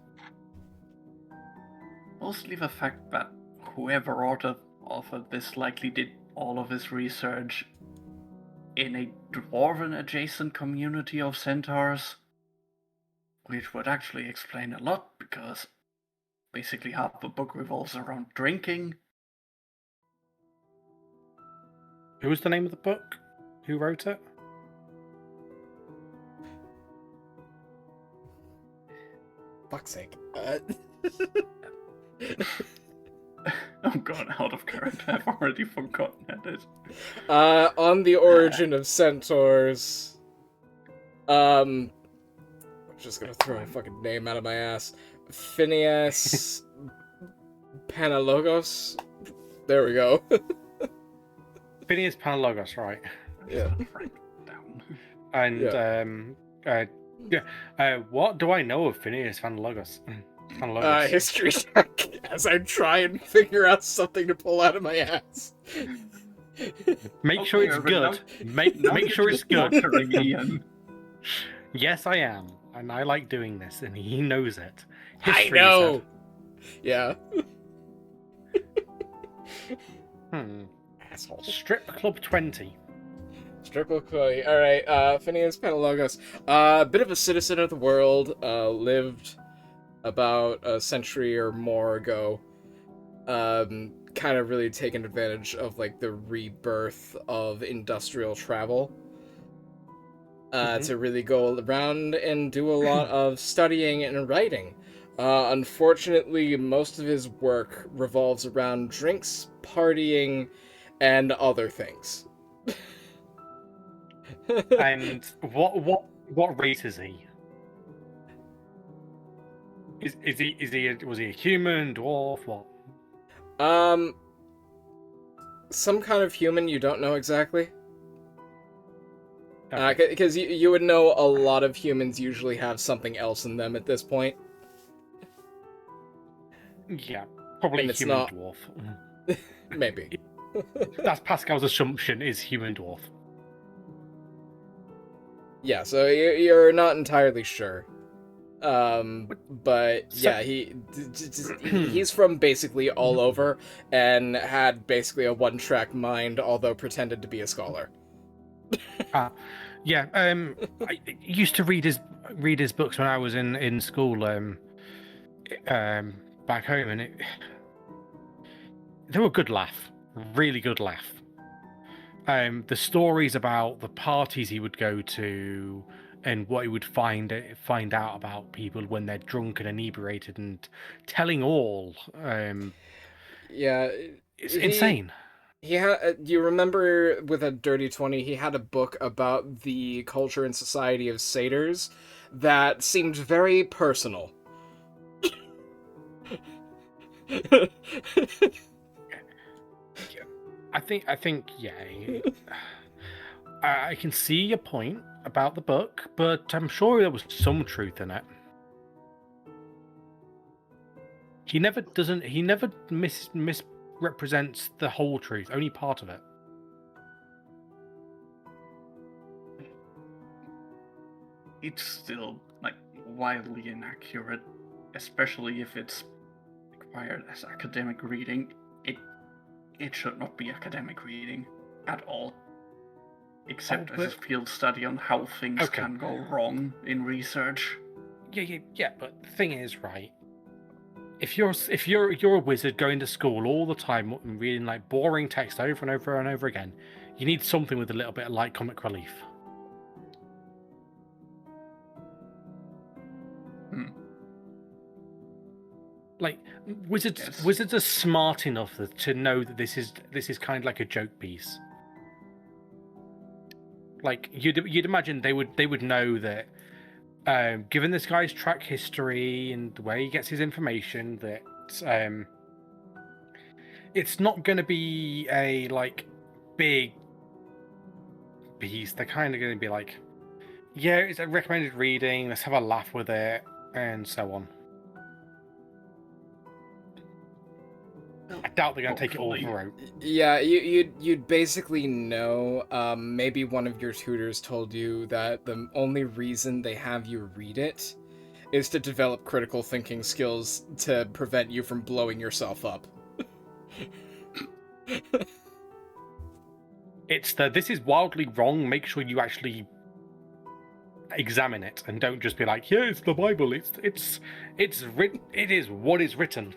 Mostly the fact that whoever authored this likely did all of his research in a dwarven-adjacent community of centaurs, which would actually explain a lot, because basically half the book revolves around drinking. Who was the name of the book? Who wrote it? Fuck's sake. I'm going out of character. I've already forgotten it. On the origin of centaurs. I'm just gonna throw a fucking name out of my ass. Phineas Panalogos. There we go. Phineas Panalogos, right? Yeah. And what do I know of Phineas Panalogos? History check as I try and figure out something to pull out of my ass. Make sure it's good. Make sure it's good. Yes, I am, and I like doing this, and he knows it. History, I know. Yeah. Asshole. Strip Club 20. Strip Club 20. All right. Phineas Panalogos. Bit of a citizen of the world. Lived about a century or more ago. Kind of really taken advantage of like the rebirth of industrial travel. To really go around and do a lot of studying and writing. Unfortunately, most of his work revolves around drinks, partying, and other things. And what race is he? Was he a human, dwarf, what? Some kind of human, you don't know exactly. Okay. Because you would know a lot of humans usually have something else in them at this point. Yeah, probably And it's human not- dwarf. Maybe. That's Pascal's assumption, is human dwarf. Yeah, so you're not entirely sure. But So- yeah, he's from basically all over and had basically a one-track mind, although pretended to be a scholar. Yeah, I used to read his books when I was in school, back home, and they were a good laugh, really good laugh. The stories about the parties he would go to and what he would find out about people when they're drunk and inebriated and telling all, Yeah, it's insane. He had. Do you remember with a Dirty 20, he had a book about the culture and society of satyrs that seemed very personal. I think, yeah. I can see your point about the book, but I'm sure there was some truth in it. He never misrepresents the whole truth, only part of it. It's still like wildly inaccurate, especially if it's required as academic reading. It should not be academic reading at all, except as a field study on how things can go wrong in research. Yeah. But the thing is, right? If you're a wizard going to school all the time and reading like boring text over and over and over again, you need something with a little bit of light comic relief. Like wizards are smart enough to know that this is kind of like a joke piece. Like you'd imagine they would know that, given this guy's track history and the way he gets his information, that it's not going to be a like big piece. They're kind of going to be like, yeah, it's a recommended reading. Let's have a laugh with it, and so on. I doubt they're going to take it all through. Yeah, you'd basically know. Maybe one of your tutors told you that the only reason they have you read it is to develop critical thinking skills to prevent you from blowing yourself up. It's this is wildly wrong. Make sure you actually examine it and don't just be like, yeah, it's the Bible. It's written. It is what is written.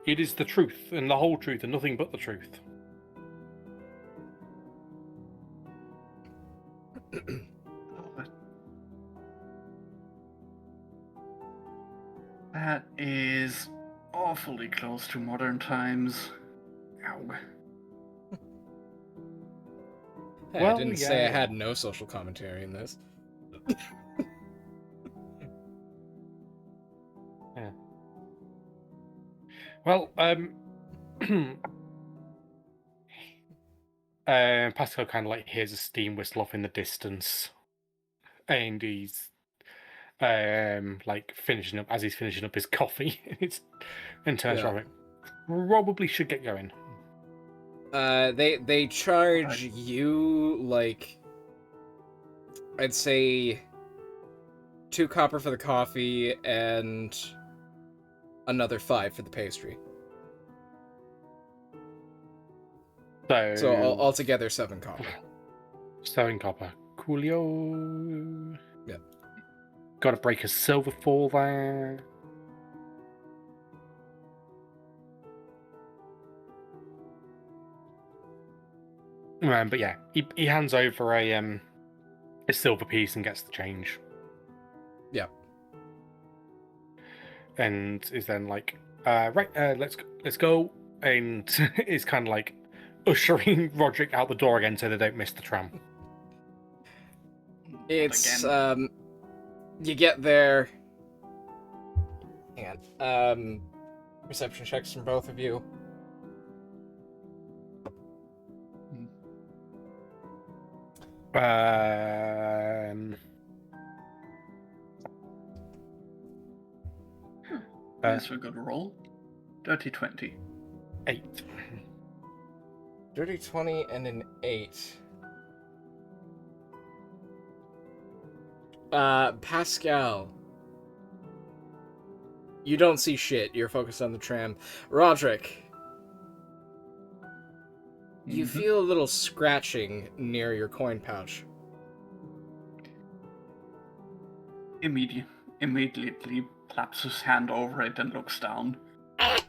It is the truth and the whole truth and nothing but the truth. That is awfully close to modern times. Ow. Hey, I didn't say I had no social commentary in this. Yeah. Well, Pascal kind of like hears a steam whistle off in the distance, and he's like finishing up his coffee, and turns around. Probably should get going. They charge you like, I'd say 2 copper for the coffee and another 5 for the pastry. So altogether 7 copper. 7 copper. Coolio. Yep. Got to break a silver for that. But yeah, he hands over a silver piece and gets the change. Yep. And is then like, right, let's go, and is kind of like ushering Roderic out the door again so they don't miss the tram. It's you get there. Hang on. Perception checks from both of you. That's a good roll. Dirty 20. 8. Dirty 20 and an 8. Pascal, You don't see shit. You're focused on the tram. Roderic, you feel a little scratching near your coin pouch. Immediately claps his hand over it and looks down. I'm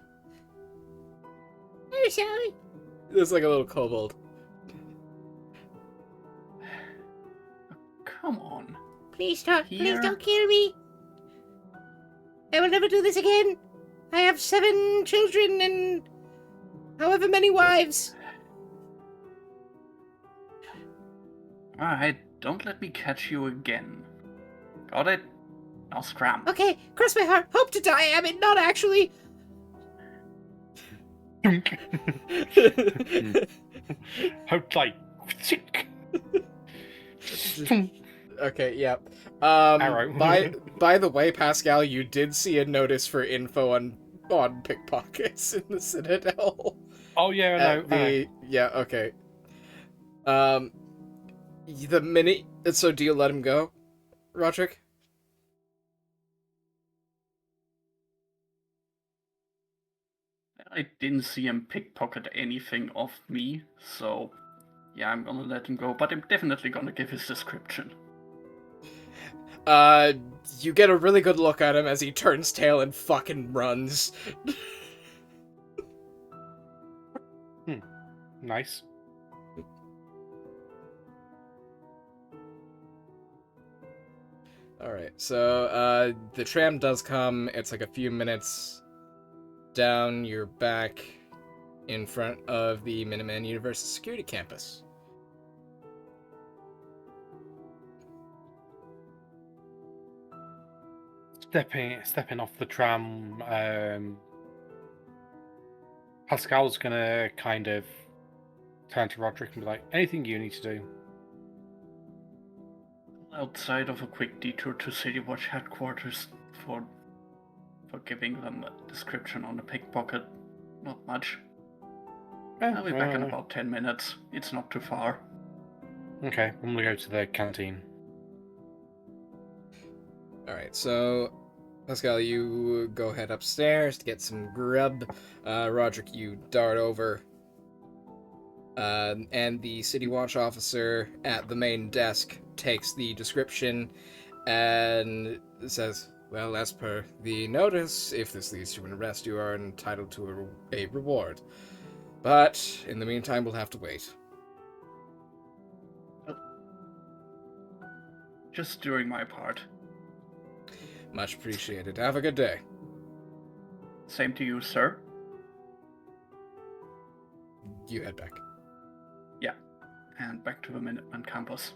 sorry. There's like a little kobold. Come on. Please don't Here. kill me. I will never do this again. I have 7 children and however many wives. Alright, don't let me catch you again. Got it? Now scram. Okay, cross my heart. Hope to die. I mean, not actually. Hope like Okay, yeah. Arrow. By the way, Pascal, you did see a notice for info on pickpockets in the Citadel. Oh yeah, Yeah, okay. The minute. So, do you let him go, Roderic? I didn't see him pickpocket anything off me, so yeah, I'm gonna let him go, but I'm definitely gonna give his description. You get a really good look at him as he turns tail and fucking runs. Nice. Alright, so, the tram does come. It's like a few minutes down. You're back in front of the Minuteman Universal Security Campus. Stepping off the tram, Pascal's gonna kind of turn to Roderic and be like, anything you need to do? Outside of a quick detour to City Watch headquarters for giving them a description on the pickpocket, not much. I'll be back in about 10 minutes. It's not too far. Okay, I'm gonna go to the canteen. Alright, so Pascal, you go head upstairs to get some grub. Roderic, you dart over. And the City Watch officer at the main desk takes the description and says, well, as per the notice, if this leads to an arrest, you are entitled to a reward. But, in the meantime, we'll have to wait. Just doing my part. Much appreciated. Have a good day. Same to you, sir. You head back. Yeah, and back to the Minuteman campus.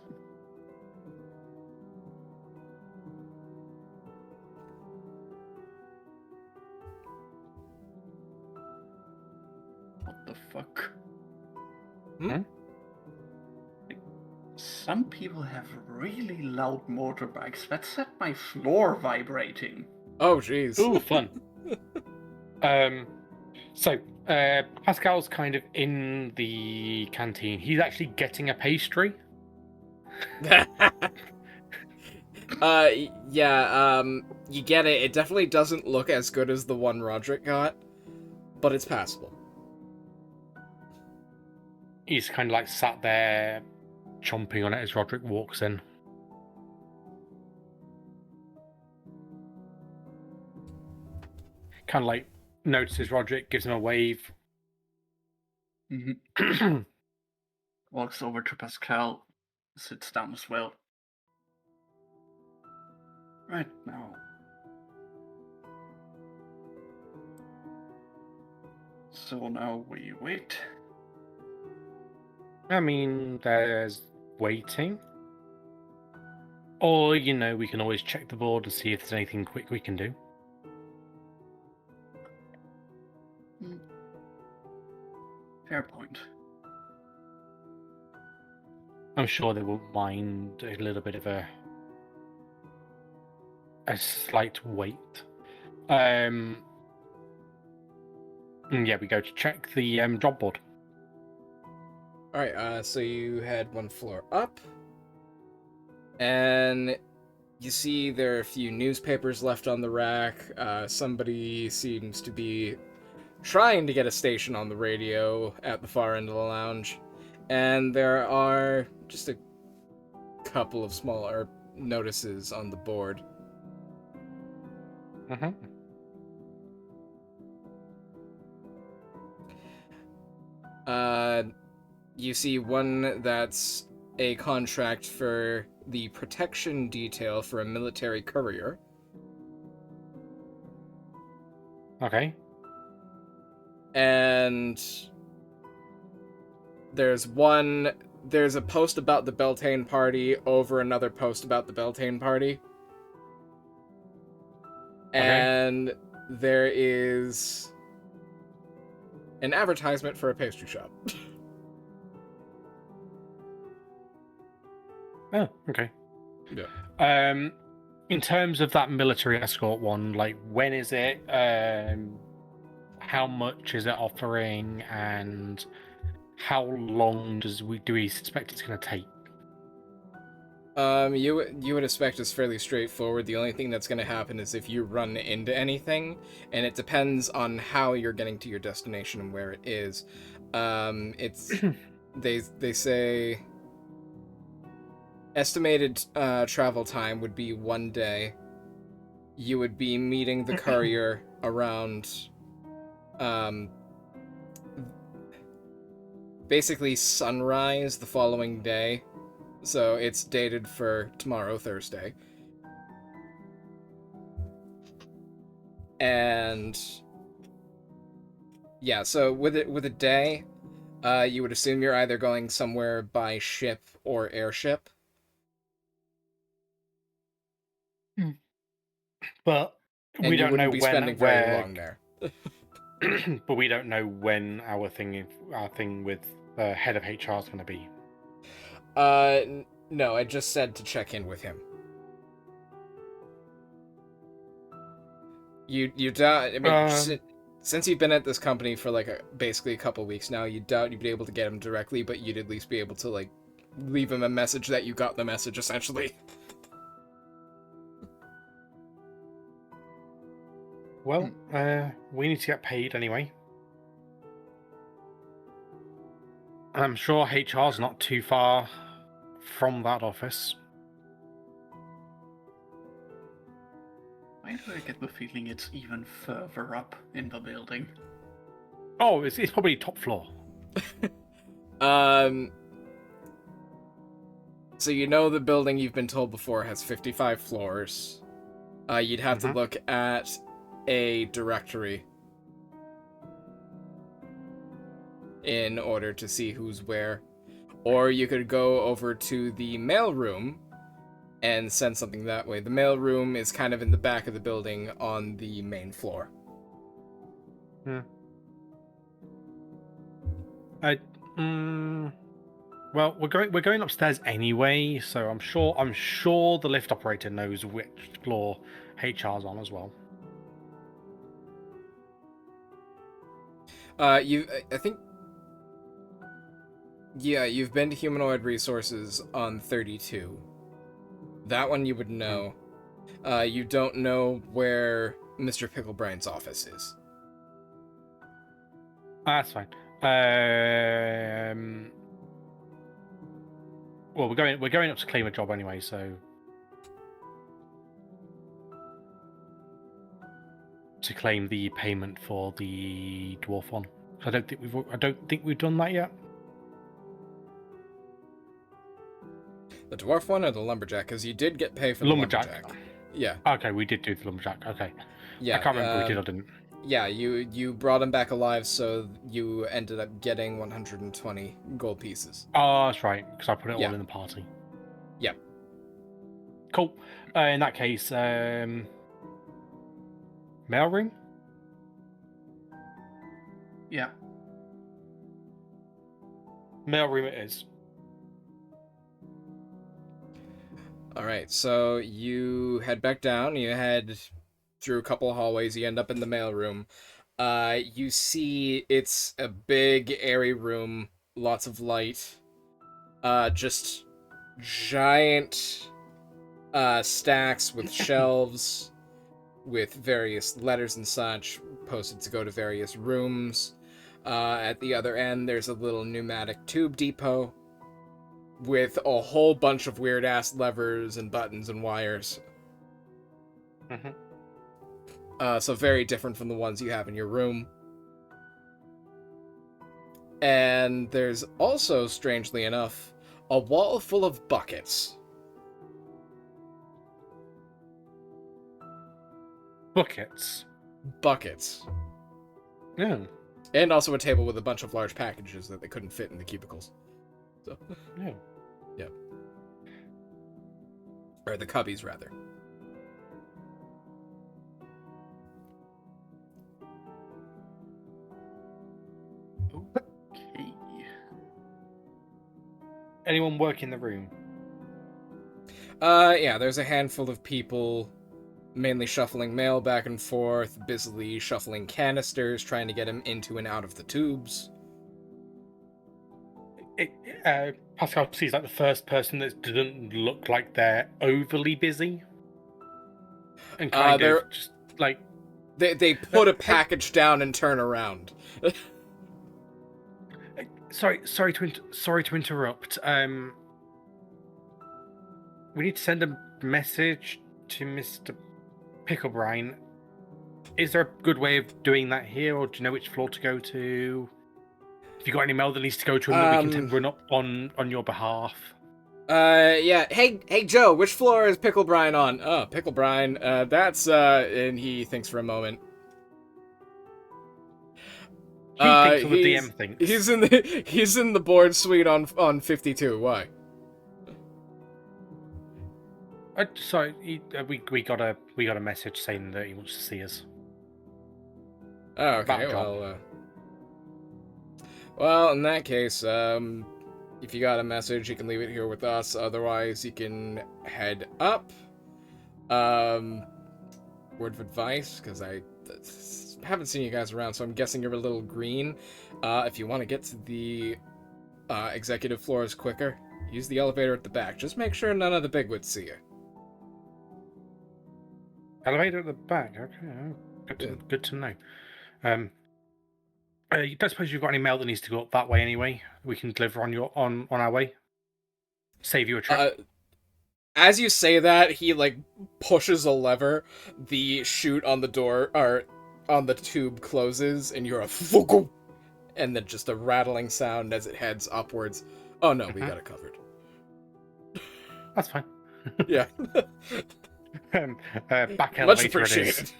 What the fuck? Hmm? Some people have really loud motorbikes that set my floor vibrating. Oh, jeez. Ooh, fun. So Pascal's kind of in the canteen. He's actually getting a pastry. Yeah, you get it. It definitely doesn't look as good as the one Roderic got, but it's passable. He's kind of like sat there chomping on it as Roderic walks in. Kind of like notices Roderic, gives him a wave. Mm-hmm. Walks over to Pascal, sits down as well. Right now. So now we wait. I mean, there's waiting. Or, you know, we can always check the board and see if there's anything quick we can do. Fair point. I'm sure they won't mind a little bit of a slight wait. And yeah, we go to check the job board. Alright, so you had one floor up, and You see there are a few newspapers left on the rack. Somebody seems to be trying to get a station on the radio at the far end of the lounge. And there are just a couple of smaller notices on the board. Mm-hmm. You see one that's a contract for the protection detail for a military courier. Okay. And there's a post about the Beltane party over another post about the Beltane party. Okay. And there is an advertisement for a pastry shop. Oh, okay. Yeah. In terms of that military escort one, like, when is it? How much is it offering, and how long do we suspect it's going to take? You would expect it's fairly straightforward. The only thing that's going to happen is if you run into anything, and it depends on how you're getting to your destination and where it is. It's they say estimated travel time would be 1 day. You would be meeting the courier around basically sunrise the following day. So it's dated for tomorrow, Thursday. And yeah, so with a day, you would assume you're either going somewhere by ship or airship. But And we you don't wouldn't know be when spending very long there. But we don't know when our thing with the head of HR is going to be. No, I just said to check in with him. You doubt. I mean, since you've been at this company for like basically a couple weeks now, you doubt you'd be able to get him directly, but you'd at least be able to like leave him a message that you got the message, essentially. Well, we need to get paid anyway. I'm sure HR's not too far from that office. Why do I get the feeling it's even further up in the building? Oh, it's probably top floor. So you know the building you've been told before has 55 floors. You'd have to look at a directory in order to see who's where. Or you could go over to the mailroom and send something that way. The mailroom is kind of in the back of the building on the main floor. Well, we're going upstairs anyway, so I'm sure the lift operator knows which floor HR's on as well. I think. Yeah, you've been to Humanoid Resources on 32. That one you would know. You don't know where Mr. Picklebrain's office is. That's fine. Well, we're going up to claim a job anyway, so to claim the payment for the dwarf one. I don't think we've done that yet. The dwarf one or the lumberjack? Because you did get paid for the lumberjack. Yeah. Okay, we did do the lumberjack. Okay. Yeah. I can't remember if we did or didn't. Yeah, you brought him back alive, so you ended up getting 120 gold pieces. Oh, that's right, because I put it all in the party. Yep. Cool. In that case, mailroom? Yeah. Mailroom it is. Alright, so you head back down, you head through a couple of hallways, you end up in the mailroom. You see it's a big, airy room, lots of light. Just giant stacks with shelves with various letters and such posted to go to various rooms. At the other end, there's a little pneumatic tube depot with a whole bunch of weird-ass levers and buttons and wires. So very different from the ones you have in your room. And there's also, strangely enough, a wall full of buckets. Buckets. Yeah. And also a table with a bunch of large packages that they couldn't fit in the cubicles. So, Yeah. yeah. Or the cubbies, rather. Okay. Anyone work in the room? Yeah, there's a handful of people mainly shuffling mail back and forth, busily shuffling canisters, trying to get them into and out of the tubes. Pascal sees like the first person that doesn't look like they're overly busy, and kind of just like they put a package down and turn around. Sorry to interrupt. We need to send a message to Mr. Picklebrine. Is there a good way of doing that here, or do you know which floor to go to? Have you got any mail that needs to go to him that we can run up on your behalf? Yeah. Hey, Joe, which floor is Picklebrine on? Oh, Picklebrine. That's and he thinks for a moment. He thinks, or the DM thinks. He's in the board suite on 52. Why? Sorry, we got a message saying that he wants to see us. Oh, okay. Well, in that case, if you got a message, you can leave it here with us. Otherwise, you can head up. Word of advice, because I haven't seen you guys around, so I'm guessing you're a little green. If you want to get to the executive floors quicker, use the elevator at the back. Just make sure none of the bigwigs see you. Elevator at the back. Okay, good to know. You don't suppose you've got any mail that needs to go up that way anyway? We can deliver on our way. Save you a trip. As you say that, he like pushes a lever. The chute on the door or on the tube closes, and you're a fugu, and then just a rattling sound as it heads upwards. Oh no, we got it covered. That's fine. Yeah. Back elevator. Much appreciated.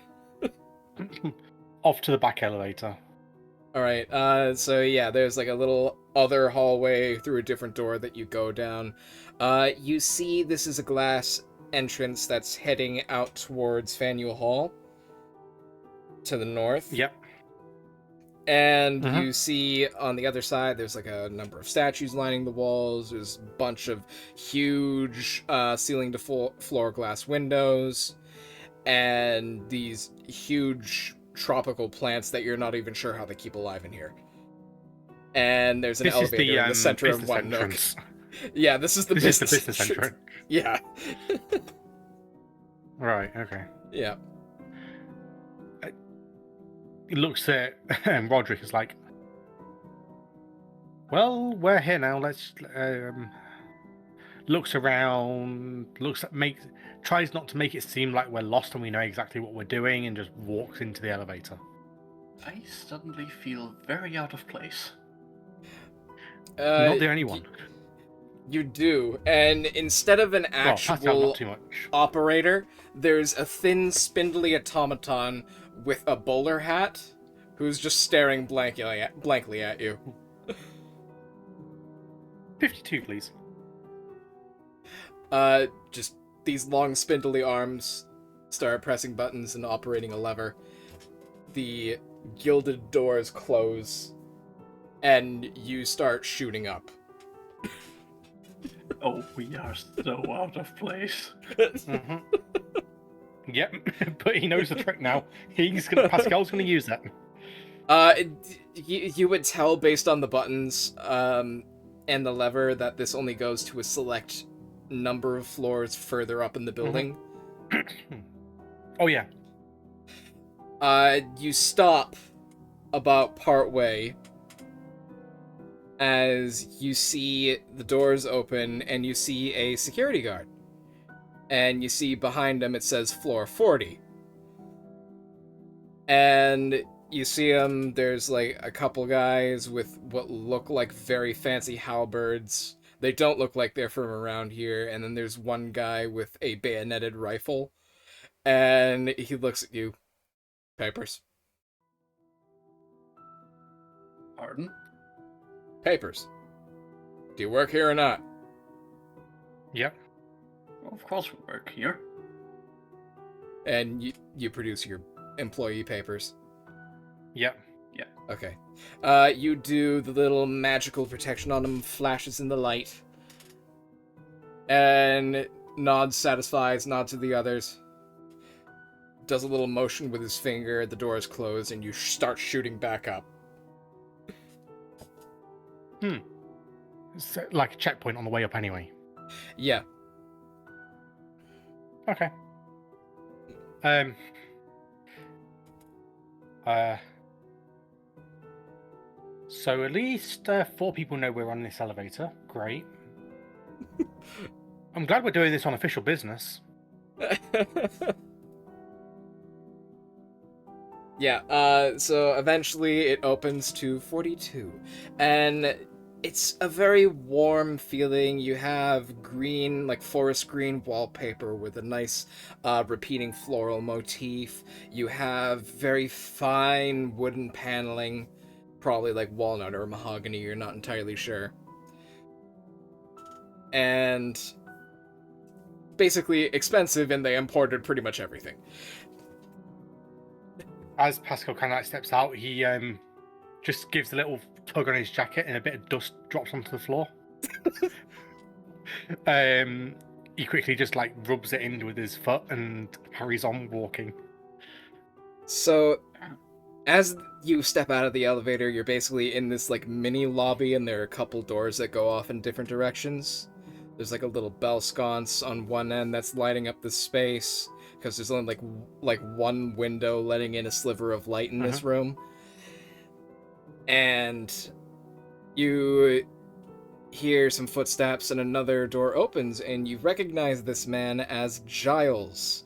Off to the back elevator. All right. So yeah, there's like a little other hallway through a different door that you go down. You see, this is a glass entrance that's heading out towards Faneuil Hall to the north. Yep. And you see on the other side, there's like a number of statues lining the walls. There's a bunch of huge ceiling to floor glass windows, and these huge tropical plants that you're not even sure how they keep alive in here. And there's an elevator in the center of one nook. Yeah, this is the business entrance. Yeah. Right, okay. Yeah. He looks at Roderic is like, well, we're here now. Let's looks around, tries not to make it seem like we're lost and we know exactly what we're doing, and just walks into the elevator. I suddenly feel very out of place. Not the only one. You do, and instead of an actual operator, there's a thin, spindly automaton with a bowler hat who's just staring blankly at you. 52, please. Just these long, spindly arms start pressing buttons and operating a lever. The gilded doors close, and you start shooting up. Oh, we are so out of place. Yep, but he knows the trick now. Pascal's gonna use that. You would tell based on the buttons and the lever that this only goes to a select number of floors further up in the building. Oh, yeah. You stop about partway as you see the doors open and you see a security guard. And you see behind him it says floor 40. And you see him, there's like a couple guys with what look like very fancy halberds. They don't look like they're from around here. And then there's one guy with a bayoneted rifle. And he looks at you. Papers. Pardon? Papers. Do you work here or not? Yep. Well, of course we work here. And you produce your employee papers. Yep. Yeah. Okay. You do the little magical protection on them, flashes in the light. And nods, satisfies, nods to the others. Does a little motion with his finger, the door is closed, and you start shooting back up. It's like a checkpoint on the way up anyway. Yeah. Okay. So at least 4 people know we're on this elevator. Great. I'm glad we're doing this on official business. Yeah, so eventually it opens to 42. And it's a very warm feeling. You have green, like forest green wallpaper with a nice repeating floral motif. You have very fine wooden paneling, probably like walnut or mahogany, you're not entirely sure. And basically expensive, and they imported pretty much everything. As Pascal kind of like steps out, he just gives a little tug on his jacket and a bit of dust drops onto the floor. He quickly just like rubs it in with his foot and carries on walking. So, as you step out of the elevator, you're basically in this like mini lobby, and there are a couple doors that go off in different directions. There's like a little bell sconce on one end that's lighting up the space, because there's only like one window letting in a sliver of light in this room. And you hear some footsteps and another door opens, and you recognize this man as Giles,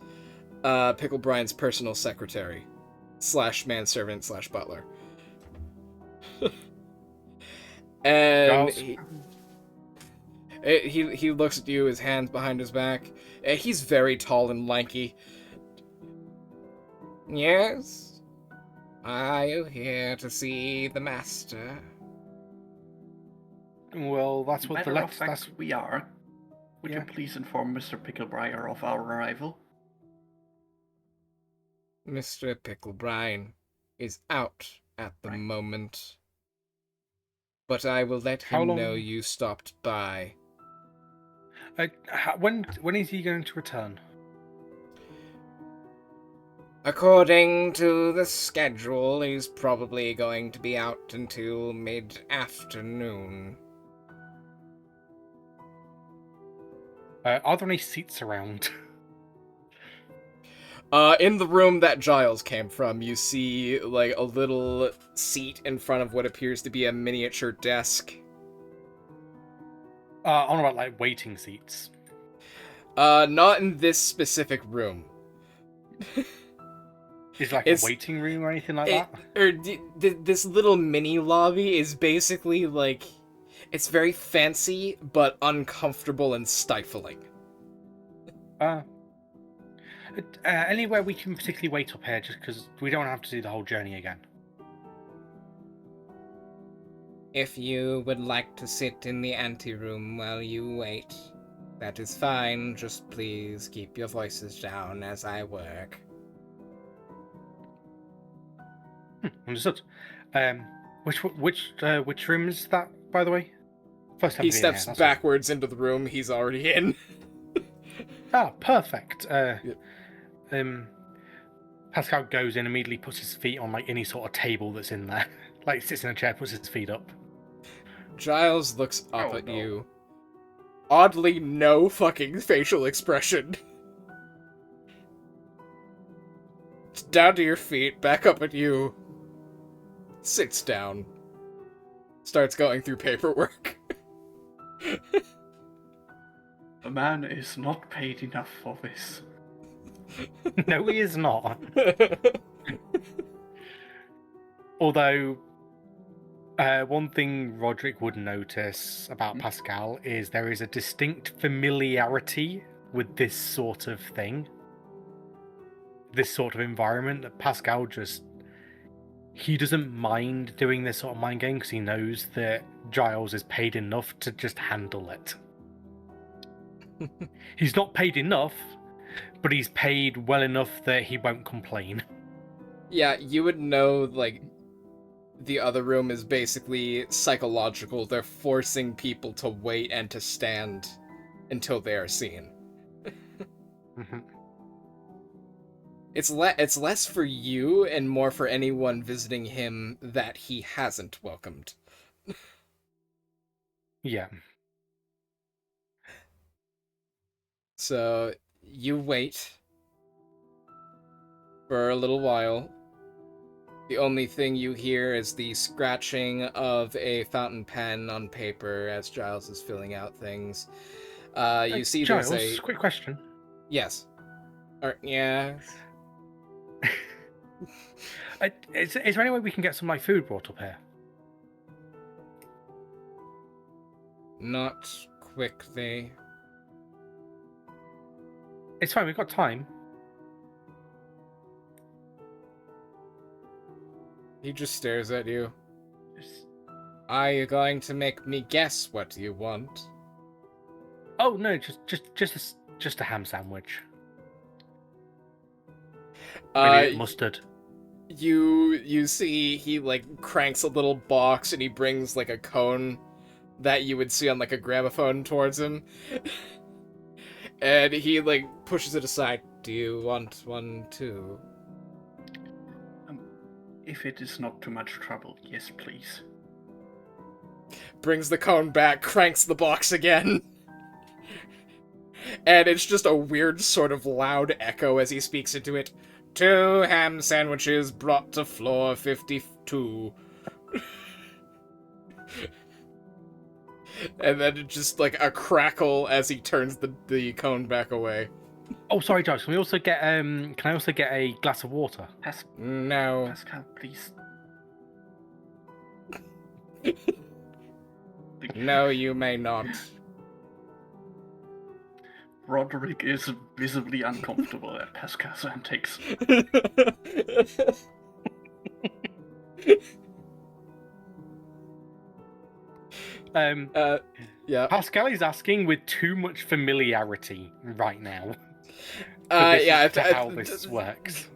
Pickle Brian's personal secretary / manservant / butler. And he looks at you, his hands behind his back. He's very tall and lanky. Yes? Are you here to see the master? Well, that's what the Matter of fact, we are. Would Yeah. you please inform Mr. Picklebriar of our arrival? Mr. Picklebrine is out at the moment. But I will let How him long- know you stopped by. When is he going to return? According to the schedule, he's probably going to be out until mid-afternoon. Are there any seats around? In the room that Giles came from, you see, like, a little seat in front of what appears to be a miniature desk. On about like waiting seats. Not in this specific room. Is like It's- a waiting room or anything like that? This little mini lobby is basically, like, it's very fancy, but uncomfortable and stifling. Anywhere we can particularly wait up here, just because we don't have to do the whole journey again. If you would like to sit in the anteroom while you wait, that is fine. Just please keep your voices down as I work. Understood. Which room is that, by the way? First time He being here, steps that's backwards into the room he's already in. all. Ah, perfect. Pascal goes in, immediately puts his feet on like any sort of table that's in there. Like sits in a chair, puts his feet up. Giles looks up Oh, at no. you. oddly no fucking facial expression. Down to your feet, back up at you. Sits down. Starts going through paperwork. The man is not paid enough for this. No, he is not. Although, one thing Roderic would notice about Pascal is there is a distinct familiarity with this sort of thing. This sort of environment that Pascal he doesn't mind doing this sort of mind game because he knows that Giles is paid enough to just handle it. He's not paid enough, but he's paid well enough that he won't complain. Yeah, you would know, like, the other room is basically psychological. They're forcing people to wait and to stand until they are seen. Mm-hmm. It's less for you and more for anyone visiting him that he hasn't welcomed. Yeah. So, you wait for a little while. The only thing you hear is the scratching of a fountain pen on paper as Giles is filling out things. You see Giles, there's a... quick question. Yes. Yeah. Is there any way we can get some like food brought up here? Not quickly. It's fine, we've got time. He just stares at you. Are you going to make me guess what you want? Oh no, just a ham sandwich. Maybe mustard. You see he like cranks a little box and he brings like a cone that you would see on like a gramophone towards him. And he like pushes it aside. Do you want one too? If it is not too much trouble, yes, please. Brings the cone back, cranks the box again. And it's just a weird sort of loud echo as he speaks into it. 2 ham sandwiches brought to floor 52. And then just like a crackle as he turns the cone back away. Oh, sorry, Josh. Can I also get a glass of water? No. Pascal, please. No, you may not. Roderic is visibly uncomfortable at Pascal's antics. Yeah. Pascal is asking with too much familiarity right now. Yeah. How this works.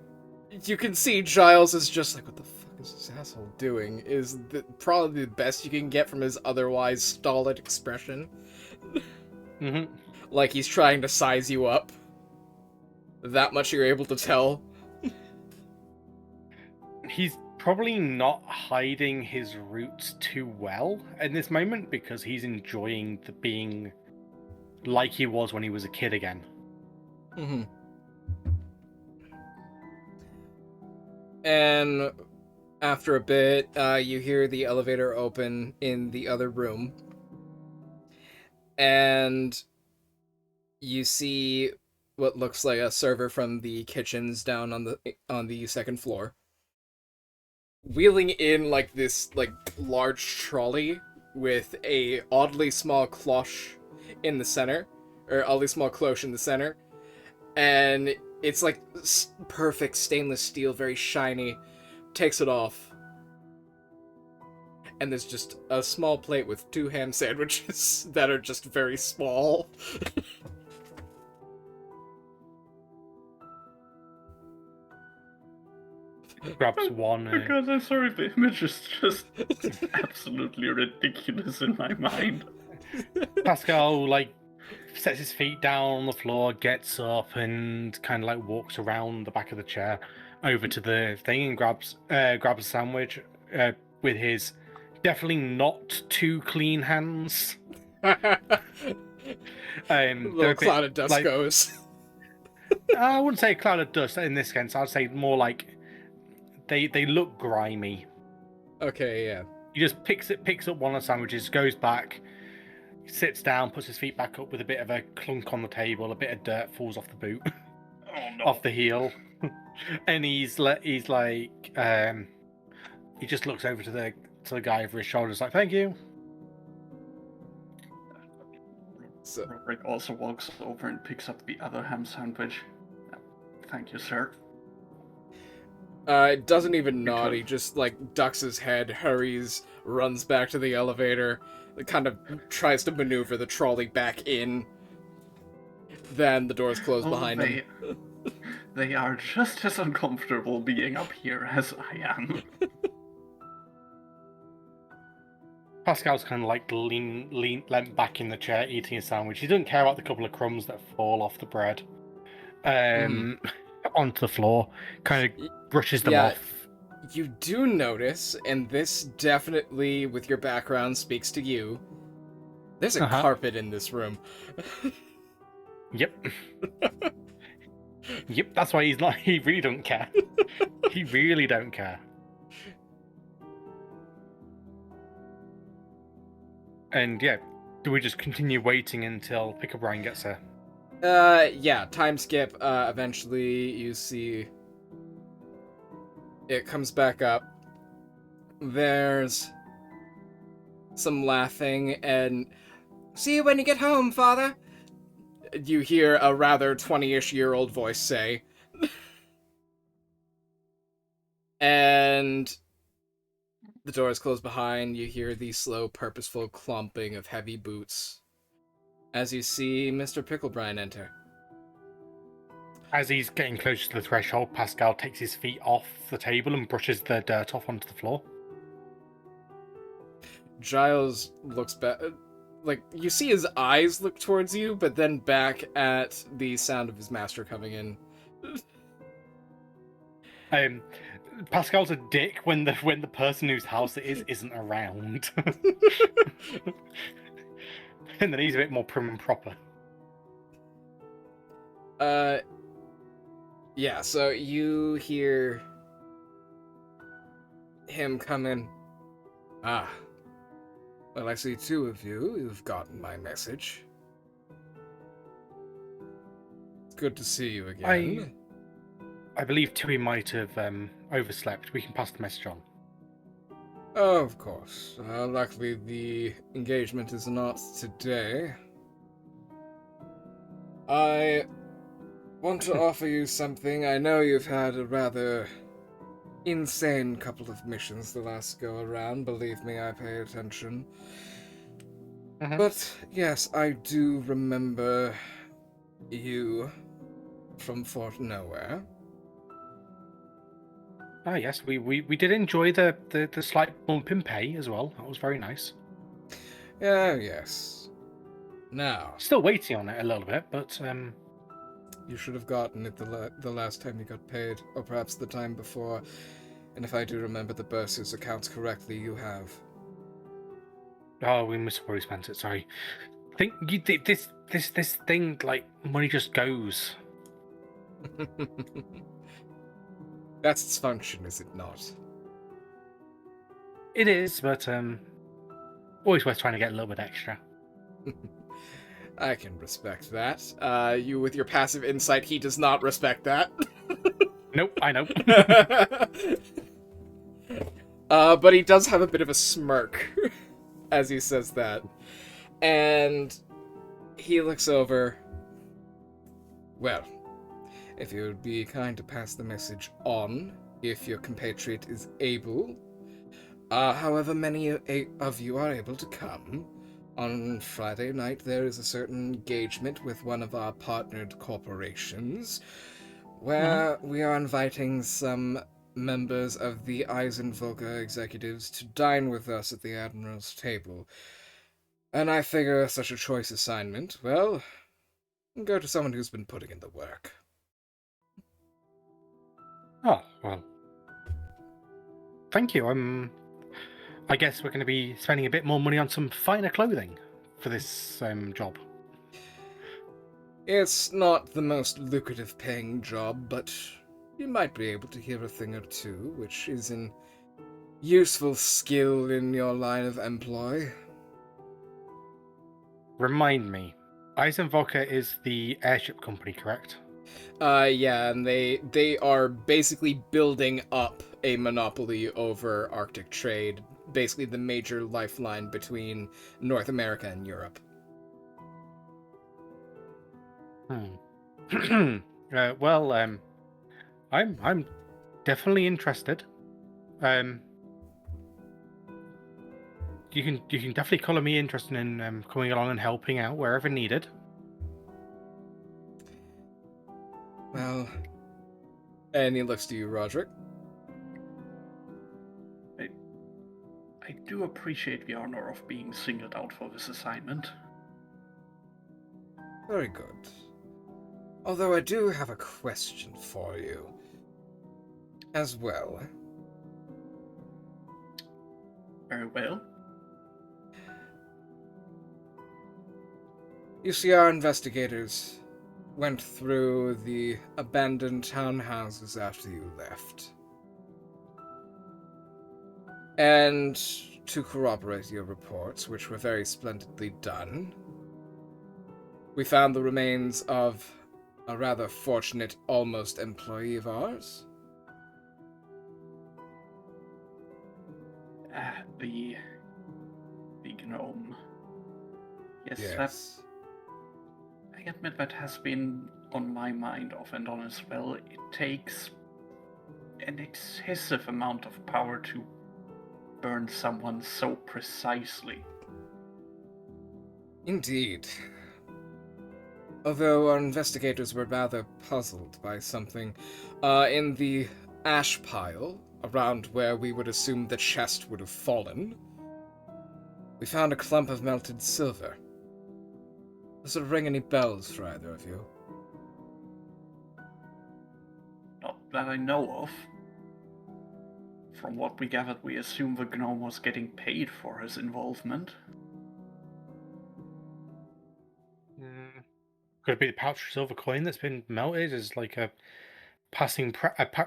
You can see Giles is just like, what the fuck is this asshole doing? Is probably the best you can get from his otherwise stolid expression. Mm-hmm. Like he's trying to size you up. That much you're able to tell. He's probably not hiding his roots too well in this moment because he's enjoying the being like he was when he was a kid again. Mm-hmm. And after a bit, you hear the elevator open in the other room. And you see what looks like a server from the kitchens down on the second floor, wheeling in like this like large trolley with a oddly small cloche in the center, or oddly small cloche in the center, and it's like perfect stainless steel, very shiny. Takes it off, and there's just a small plate with 2 ham sandwiches that are just very small. Grabs one. Oh god, I'm sorry, the image is just absolutely ridiculous in my mind. Pascal like sets his feet down on the floor, gets up, and kind of like walks around the back of the chair over to the thing and grabs a sandwich with his definitely not too clean hands. A little cloud of dust goes. I wouldn't say a cloud of dust in this sense. I'd say more like they look grimy. Okay, yeah. He just picks up one of the sandwiches, goes back, sits down, puts his feet back up with a bit of a clunk on the table, a bit of dirt falls off the boot, off the heel, and he just looks over to the guy over his shoulders like, "Thank you." So Roderic also walks over and picks up the other ham sandwich. Thank you, sir. Doesn't even nod. He just ducks his head, hurries, runs back to the elevator, kind of tries to maneuver the trolley back in. Then the doors close behind him. They are just as uncomfortable being up here as I am. Pascal's kind of leant back in the chair, eating a sandwich. He doesn't care about the couple of crumbs that fall off the bread onto the floor. Kind of brushes them off. You do notice, and this definitely, with your background, speaks to you. There's a carpet in this room. Yep. Yep, that's why he really don't care. He really don't care. And yeah, do we just continue waiting until Pickle Brian gets here? Yeah, time skip. Eventually you see it comes back up. There's some laughing and, "See you when you get home, father," you hear a rather 20-ish-year-old voice say. And the doors close behind. You hear the slow, purposeful clumping of heavy boots as you see Mr. Picklebrine enter. As he's getting closer to the threshold, Pascal takes his feet off the table and brushes the dirt off onto the floor. Giles looks back. You see his eyes look towards you, but then back at the sound of his master coming in. Pascal's a dick when the person whose house it is isn't around. And then he's a bit more prim and proper. Yeah, so you hear him come in. "Ah. Well, I see two of you. You've gotten my message. It's good to see you again." I believe Tui might have overslept. We can pass the message on. Oh, of course. Luckily, the engagement is not today. I want to offer you something. I know you've had a rather insane couple of missions the last go around. Believe me, I pay attention. But yes, I do remember you from Fort Nowhere. Ah, yes, we did enjoy the slight bump in pay as well. That was very nice. Yeah, yes. Now, still waiting on it a little bit, but you should have gotten it the last time you got paid, or perhaps the time before. And if I do remember the bursar's accounts correctly, you have. Oh, we must have already spent it. Sorry. I think you did this thing. Money just goes. That's its function, is it not? It is, but always worth trying to get a little bit extra. I can respect that. You, with your passive insight, he does not respect that. Nope, I know. But he does have a bit of a smirk as he says that. And he looks over. "Well, if you would be kind to pass the message on, if your compatriot is able. However many of you are able to come. On Friday night there is a certain engagement with one of our partnered corporations, where we are inviting some members of the Eisenvolker executives to dine with us at the Admiral's table. And I figure such a choice assignment, well, go to someone who's been putting in the work." Oh, well. Thank you. I guess we're going to be spending a bit more money on some finer clothing for this job. It's not the most lucrative paying job, but you might be able to hear a thing or two, which is an useful skill in your line of employ. Remind me, Eisenvocker is the airship company, correct? Yeah, and they are basically building up a monopoly over Arctic trade, basically the major lifeline between North America and Europe. Well, I'm definitely interested. You can definitely color me interested in coming along and helping out wherever needed. Well, and he looks to you, Roderic. I do appreciate the honor of being singled out for this assignment. Very good. Although I do have a question for you as well. Very well. You see, our investigators went through the abandoned townhouses after you left. And to corroborate your reports, which were very splendidly done, we found the remains of a rather fortunate almost employee of ours. The gnome. Yes. I admit that has been on my mind off and on as well. It takes an excessive amount of power to burn someone so precisely. Indeed. Although our investigators were rather puzzled by something in the ash pile around where we would assume the chest would have fallen, we found a clump of melted silver. Does it ring any bells for either of you? Not that I know of. From what we gathered, we assume the gnome was getting paid for his involvement. Could it be the pouch of silver coin that's been melted as like a passing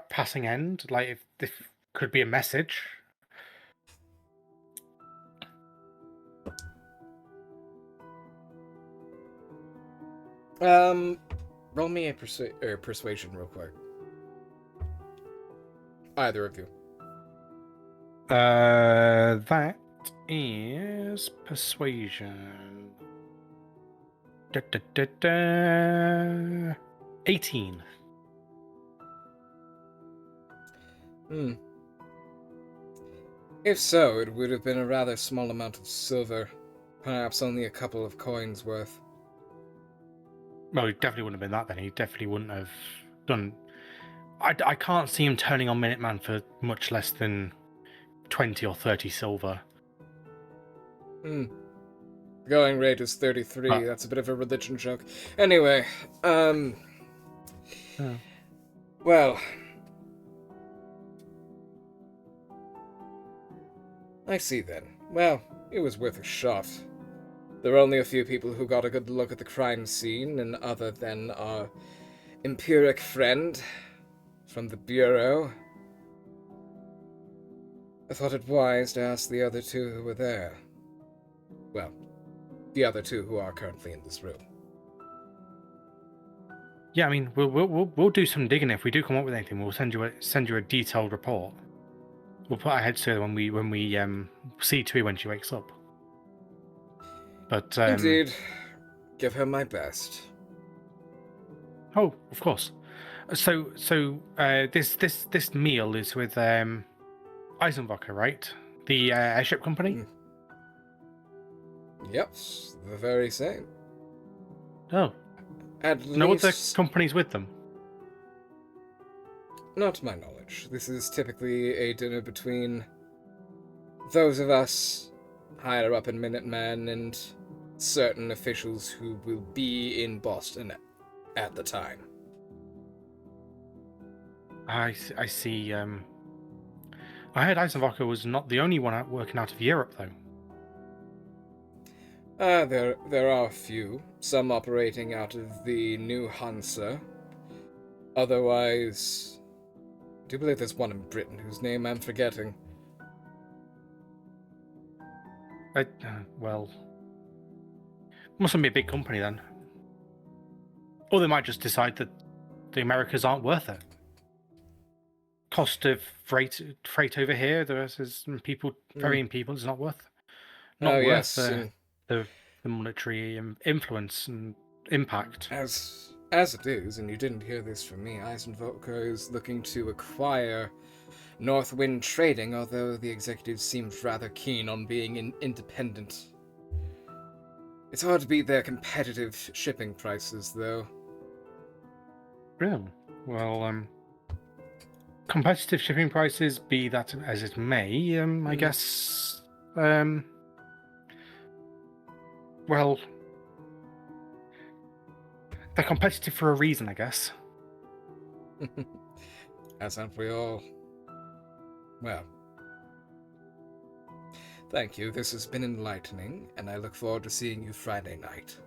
passing end? Like if could be a message. Roll me a persuasion real quick. Either of you. That is persuasion. 18. If so, it would have been a rather small amount of silver. Perhaps only a couple of coins worth. Well, it definitely wouldn't have been that then. He definitely wouldn't have done... I can't see him turning on Minuteman for much less than 20 or 30 silver. Going rate is 33. That's a bit of a religion joke. Anyway, well, I see then. Well, it was worth a shot. There were only a few people who got a good look at the crime scene, and other than our empiric friend from the Bureau, I thought it wise to ask the other two who were there. Well, the other two who are currently in this room. Yeah, I mean, we'll do some digging. If we do come up with anything, we'll send you a detailed report. We'll put our heads together when we see Tui when she wakes up. But Indeed, give her my best. Oh, of course. So this meal is with Eisenvocker, right? The airship company. Yep, the very same. Oh. At least... No other companies with them? Not to my knowledge. This is typically a dinner between those of us higher up in Minuteman and certain officials who will be in Boston at the time. I see. I heard Eisenvocker was not the only one working out of Europe, though. There are a few. Some operating out of the New Hansa. Otherwise, I do believe there's one in Britain whose name I'm forgetting. Well, mustn't be a big company then. Or they might just decide that the Americas aren't worth it. Cost of freight over here versus people ferrying people is not worth the monetary influence and impact. As it is, and you didn't hear this from me, Eisenvoker is looking to acquire Northwind Trading, although the executives seemed rather keen on being independent. It's hard to beat their competitive shipping prices, though. Really? Well, competitive shipping prices, be that as it may, I guess, well, they're competitive for a reason, I guess. As aren't we all? Well, thank you. This has been enlightening, and I look forward to seeing you Friday night.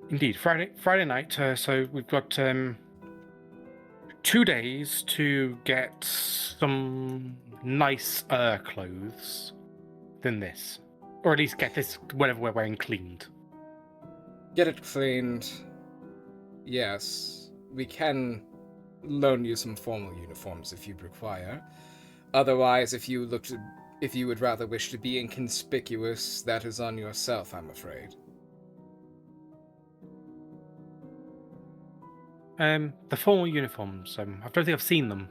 Indeed, Friday night. So we've got 2 days to get some nice clothes than this, or at least get this whatever we're wearing cleaned. Get it cleaned. Yes, we can loan you some formal uniforms if you'd require. Otherwise, if you would rather wish to be inconspicuous, that is on yourself, I'm afraid. The formal uniforms. I don't think I've seen them.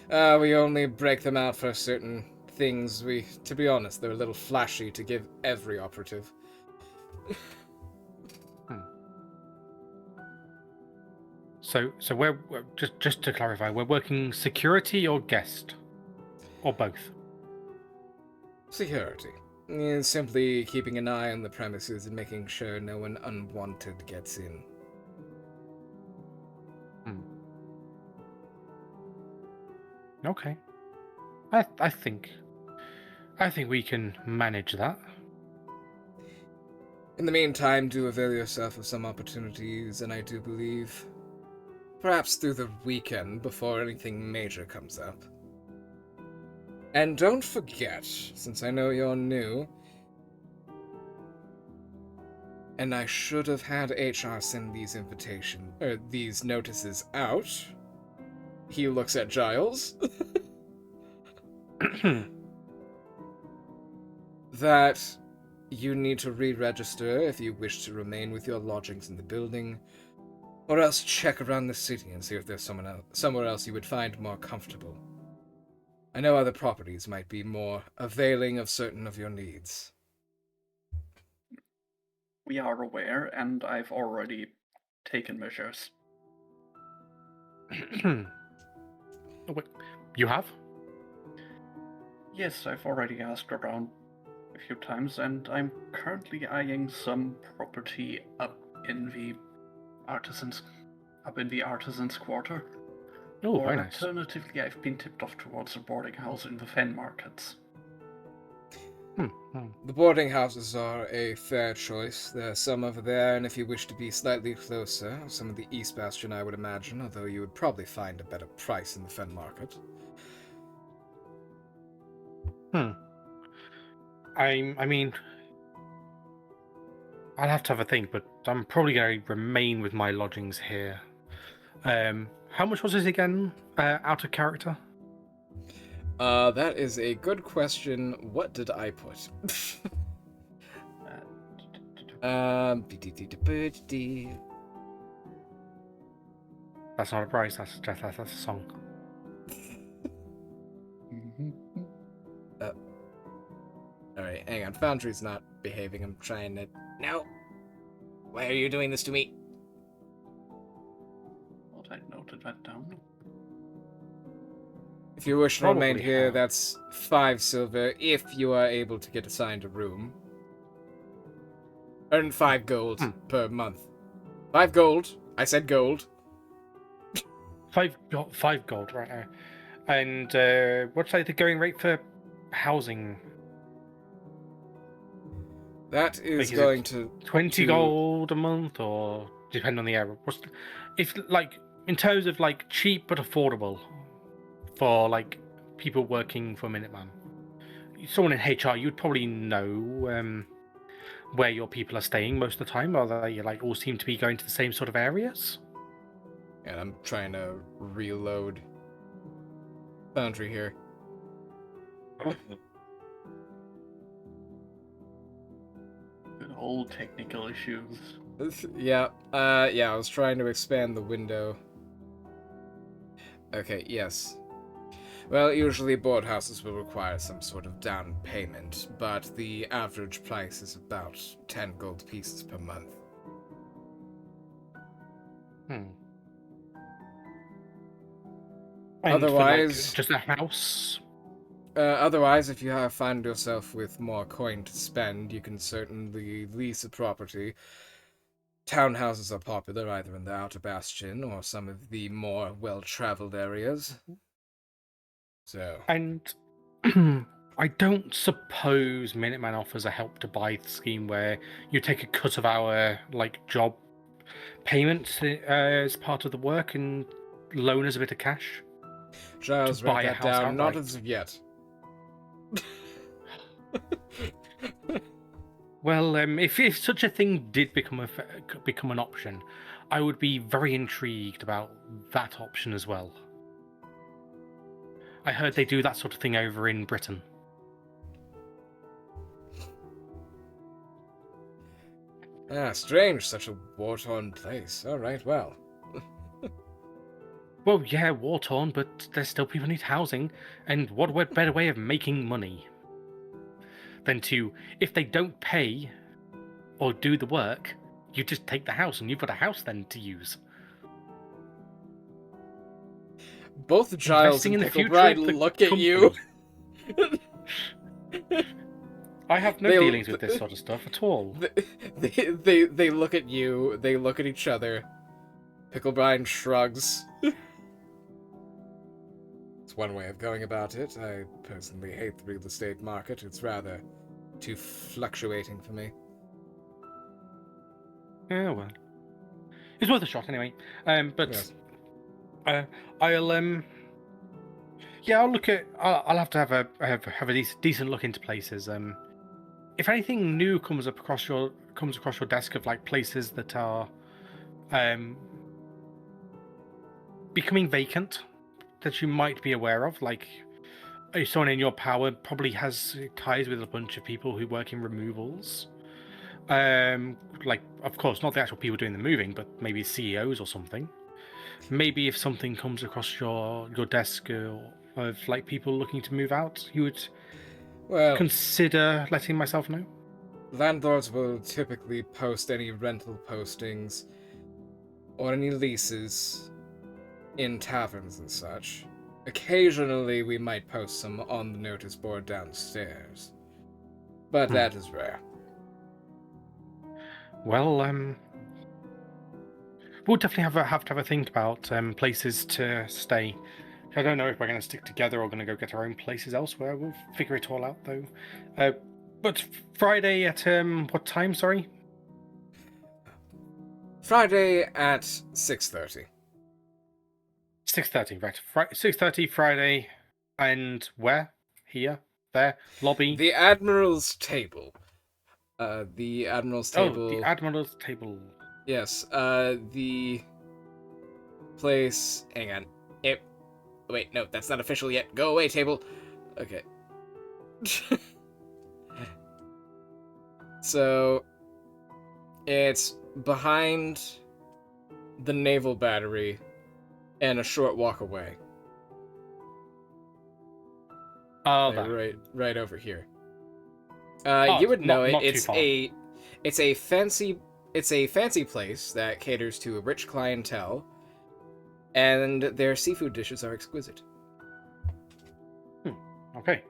We only break them out for certain things. To be honest, they're a little flashy to give every operative. So we're just to clarify, we're working security or guest, or both. Security. Simply keeping an eye on the premises and making sure no one unwanted gets in. Okay. I think we can manage that. In the meantime, do avail yourself of some opportunities, and I do believe perhaps through the weekend before anything major comes up. And don't forget, since I know you're new, and I should have had HR send these notices out. He looks at Giles. That you need to re-register if you wish to remain with your lodgings in the building, or else check around the city and see if there's somewhere else you would find more comfortable. I know other properties might be more availing of certain of your needs. We are aware, and I've already taken measures. Oh, wait, you have? Yes, I've already asked around a few times, and I'm currently eyeing some property up in the artisans' quarter. Oh, or very nice. Alternatively, I've been tipped off towards a boarding house in the fen markets. The boarding houses are a fair choice. There are some over there, and if you wish to be slightly closer, some of the East Bastion, I would imagine, although you would probably find a better price in the fen market. I mean, I'll have to have a think, but I'm probably going to remain with my lodgings here. How much was it again, out of character? That is a good question. What did I put? That's not a price, that's a song. Alright, hang on. Foundry's not behaving. I'm trying to... No! Why are you doing this to me? Thought I noted that down. If you wish to Probably remain here, have. that's 5 silver if you are able to get assigned a room. Earn 5 gold per month. 5 gold. I said gold. 5 gold, right now. And what's like the going rate for housing That is Like, going to 20 gold a month, or depending on the area. If like in terms of like cheap but affordable for like people working for Minuteman, someone in HR, you'd probably know where your people are staying most of the time, or they like all seem to be going to the same sort of areas. And I'm trying to reload Foundry here. Good old technical issues. Yeah, I was trying to expand the window. Okay, yes. Well, usually board houses will require some sort of down payment, but the average price is about 10 gold pieces per month. Otherwise, for, like, just a house. Otherwise, if you find yourself with more coin to spend, you can certainly lease a property. Townhouses are popular either in the Outer Bastion or some of the more well-traveled areas. So. And I don't suppose Minuteman offers a help to buy scheme where you take a cut of our like job payment as part of the work and loan us a bit of cash. Giles, buy write a that house down. Not outright. as of yet. Well, if such a thing did become an option, I would be very intrigued about that option as well. I heard they do that sort of thing over in Britain. Ah, strange, such a war-torn place. Alright, well. Well, yeah, war-torn, but there's still people who need housing, and what better way of making money than to, if they don't pay or do the work, you just take the house, and you've got a house then to use. Both Giles Investing and in the Pickle future Bride of the look at you. I have no dealings with this sort of stuff at all. They look at you, they look at each other. Picklebrine shrugs. It's one way of going about it. I personally hate the real estate market. It's rather too fluctuating for me. Yeah, well, it's worth a shot anyway. But Yes. I'll look at. I'll have to have a decent look into places. If anything new comes across your desk of like places that are becoming vacant that you might be aware of, like someone in your power probably has ties with a bunch of people who work in removals. Like, of course, not the actual people doing the moving, but maybe CEOs or something. Maybe if something comes across your desk of like people looking to move out, you would consider letting myself know. Landlords will typically post any rental postings or any leases in taverns and such. Occasionally, we might post some on the notice board downstairs, but that is rare. Well, we'll definitely have to have a think about places to stay. I don't know if we're going to stick together or going to go get our own places elsewhere. We'll figure it all out, though. But Friday at what time? Sorry. Friday at 6:30. 6:30, right? 6:30 Friday, and where? Here, there, lobby. The Admiral's table. The Admiral's table. Oh, the Admiral's table. Yes. The place. Hang on. Wait, no, that's not official yet. Go away, table. Okay. So, it's behind the naval battery and a short walk away. Oh, right over here. You would know it. It's a fancy place that caters to a rich clientele, and their seafood dishes are exquisite. Okay.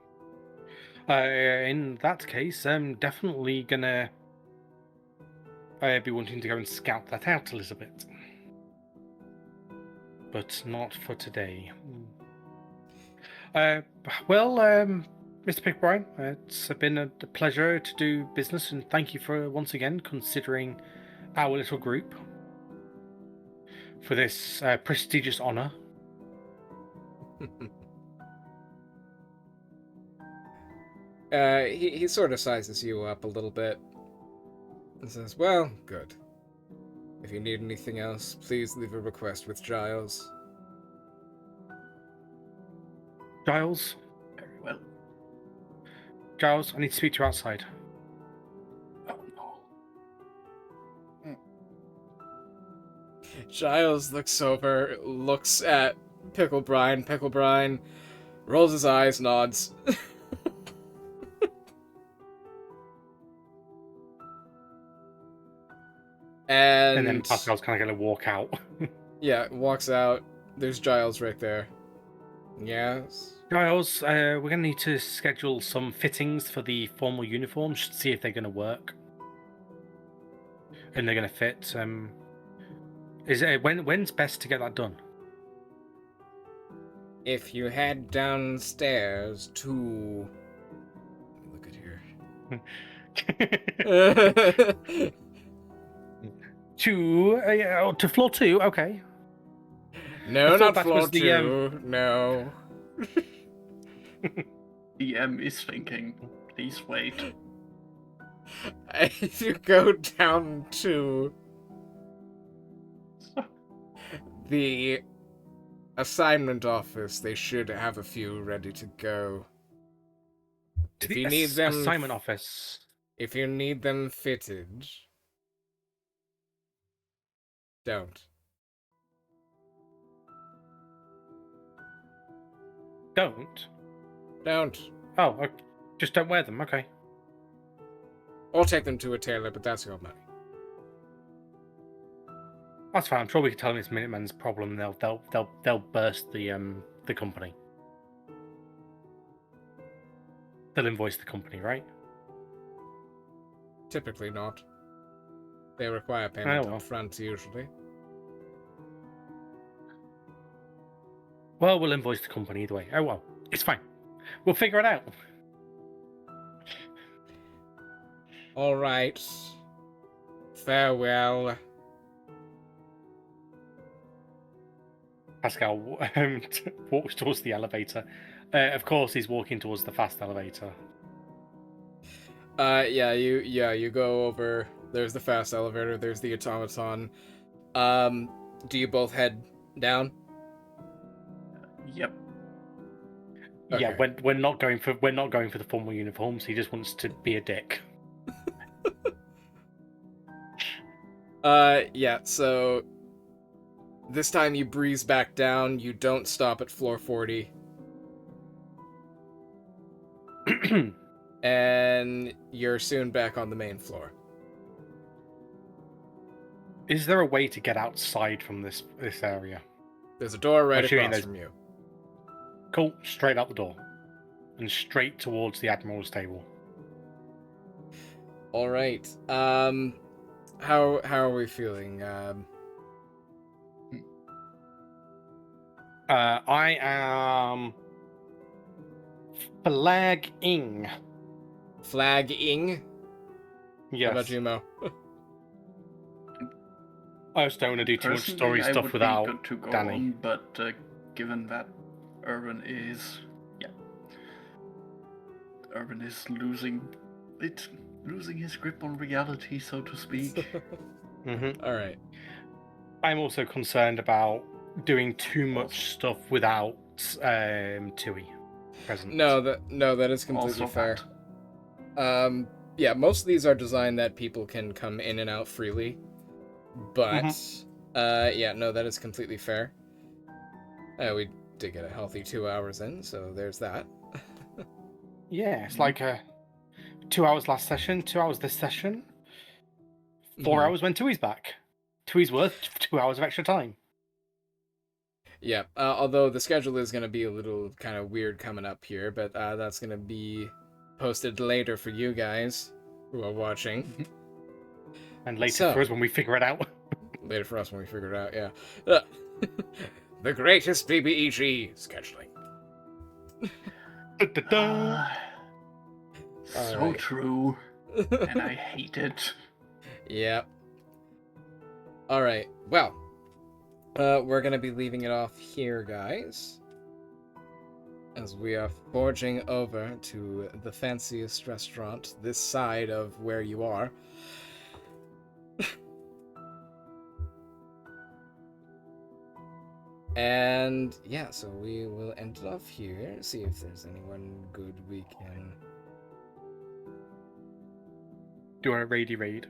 In that case, I'm definitely gonna be wanting to go and scout that out a little bit. But not for today. Mr. Pickbrine, it's been a pleasure to do business, and thank you for once again considering our little group for this prestigious honor. He sort of sizes you up a little bit and says, "Well, good. If you need anything else, please leave a request with Giles." Giles? Very well. Giles, I need to speak to you outside. Oh no. Giles looks over, looks at Pickle Brine rolls his eyes, nods. And then Pascal's kind of going to walk out. Yeah, walks out. There's Giles right there. Yes? Giles, we're going to need to schedule some fittings for the formal uniforms to see if they're going to work. And they're going to fit. When's best to get that done? If you head downstairs to... Look at here. To floor 2, okay. No, not floor 2. No. DM is thinking, please wait. If you go down to the assignment office, they should have a few ready to go. To If the you need them, assignment office. If you need them fitted, don't. Don't? Don't. Oh, just don't wear them, okay. Or take them to a tailor, but that's your money. That's fine. I'm sure we can tell them it's Minuteman's problem. They'll burst the company. They'll invoice the company, right? Typically not. They require payment well. up front, usually. Well, we'll invoice the company either way. Oh well, it's fine. We'll figure it out. All right. Farewell. Pascal walks towards the elevator. Of course, he's walking towards the fast elevator. You go over. There's the fast elevator. There's the automaton. Do you both head down? Yep. Okay. Yeah, we're not going for the formal uniforms. He just wants to be a dick. Yeah. So this time you breeze back down. You don't stop at floor 40. And you're soon back on the main floor. Is there a way to get outside from this area? There's a door right Assuming across there's- from you. Cool, straight out the door. And straight towards the Admiral's table. All right. How are we feeling? I am flagging. Flagging? Yes. How about you, Mo? I just don't want to do too much Personally, story I stuff would without be good to go Danny. on, but given that Urban is losing his grip on reality, so to speak. Mm-hmm. All right. I'm also concerned about doing too much stuff without Tui present. No, that is completely Also fair. that. Yeah, most of these are designed that people can come in and out freely. But, yeah, no, that is completely fair. We did get a healthy 2 hours in, so there's that. Yeah, it's like 2 hours last session, 2 hours this session, 4 hours when Tui's back. Tui's worth 2 hours of extra time. Yeah, although the schedule is going to be a little kind of weird coming up here, but that's going to be posted later for you guys who are watching. And later for us when we figure it out. Later for us when we figure it out, yeah. The greatest BBEG scheduling. Da-da-da. So Alright. true. And I hate it. Yep. Alright, well. We're gonna be leaving it off here, guys. As we are forging over to the fanciest restaurant this side of where you are. And yeah, so we will end it off here. See if there's anyone good we can. Do you want a raidy raid?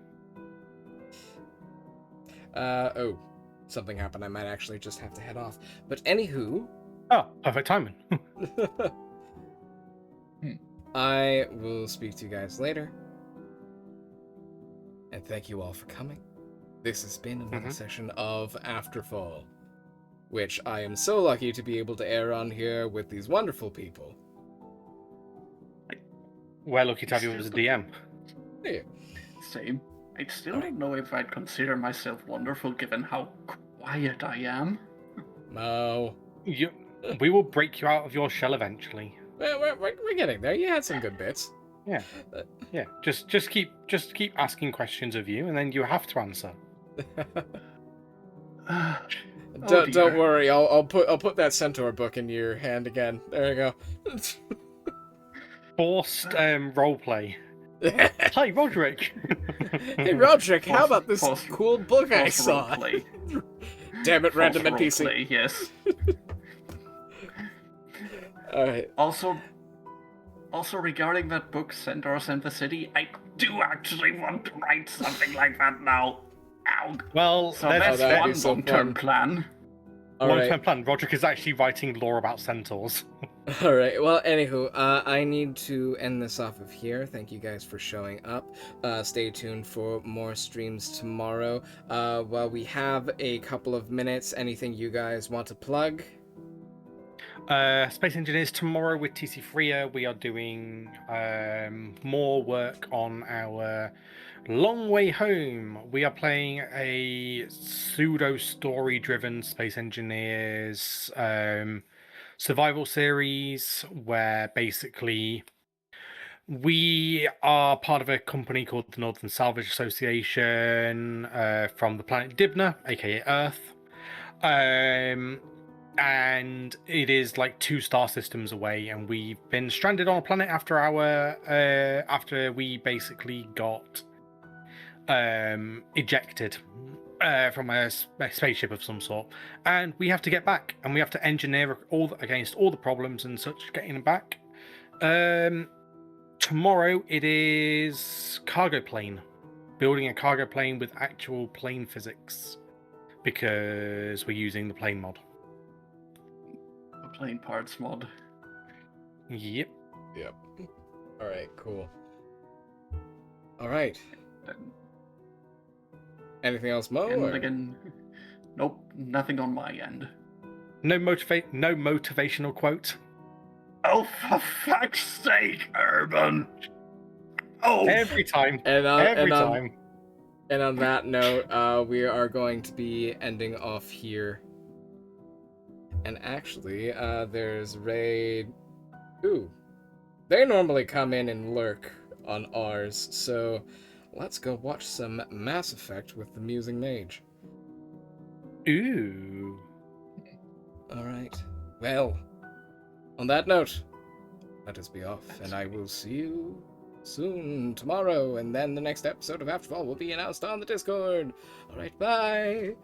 Oh, something happened. I might actually just have to head off. But anywho, Oh, perfect timing. I will speak to you guys later. And thank you all for coming. This has been another session of Afterfall, which I am so lucky to be able to air on here with these wonderful people. We're lucky to have you as a DM. Yeah. Same. I still don't know if I'd consider myself wonderful given how quiet I am. No. We will break you out of your shell eventually. We're getting there. You had some good bits. Yeah. Yeah. Just keep asking questions of you, and then you have to answer. Don't worry. I'll put that centaur book in your hand again. There you go. Forced roleplay. Hi, Roderic. Hey, Roderic, how about this cool book I saw? Roleplay. Damn it, random False NPC. roleplay, yes. Alright. Also regarding that book, Centaurs and the City, I do actually want to write something like that now. Ow. Well, So that's that'd that's be one so long-term fun. plan. long-term plan. Roderic is actually writing lore about centaurs. Alright, well, anywho, I need to end this off of here. Thank you guys for showing up. Stay tuned for more streams tomorrow. While we have a couple of minutes, anything you guys want to plug? Space Engineers tomorrow with TC Freya. We are doing more work on our Long Way Home. We are playing a pseudo story driven Space Engineers survival series where basically we are part of a company called the Northern Salvage Association from the planet Dibna, aka Earth. And it is like 2 star systems away, and we've been stranded on a planet after we basically got ejected from a spaceship of some sort, and we have to get back, and we have to engineer against all the problems and such getting back. Tomorrow it is cargo plane, building a cargo plane with actual plane physics, because we're using the plane mod. Plane parts mod. Yep. Alright, cool. Alright. Then, Anything else, Mo? and or- again, nope, nothing on my end. No motivational quote. Oh, for fuck's sake, Urban! Oh, Every time. And Every time. And on that note, we are going to be ending off here. And actually, there's Raid. Ooh. They normally come in and lurk on ours, so let's go watch some Mass Effect with the Musing Mage. Ooh. Alright. Well, on that note, let us be off, and I will see you soon tomorrow, and then the next episode of Afterfall will be announced on the Discord. Alright, bye!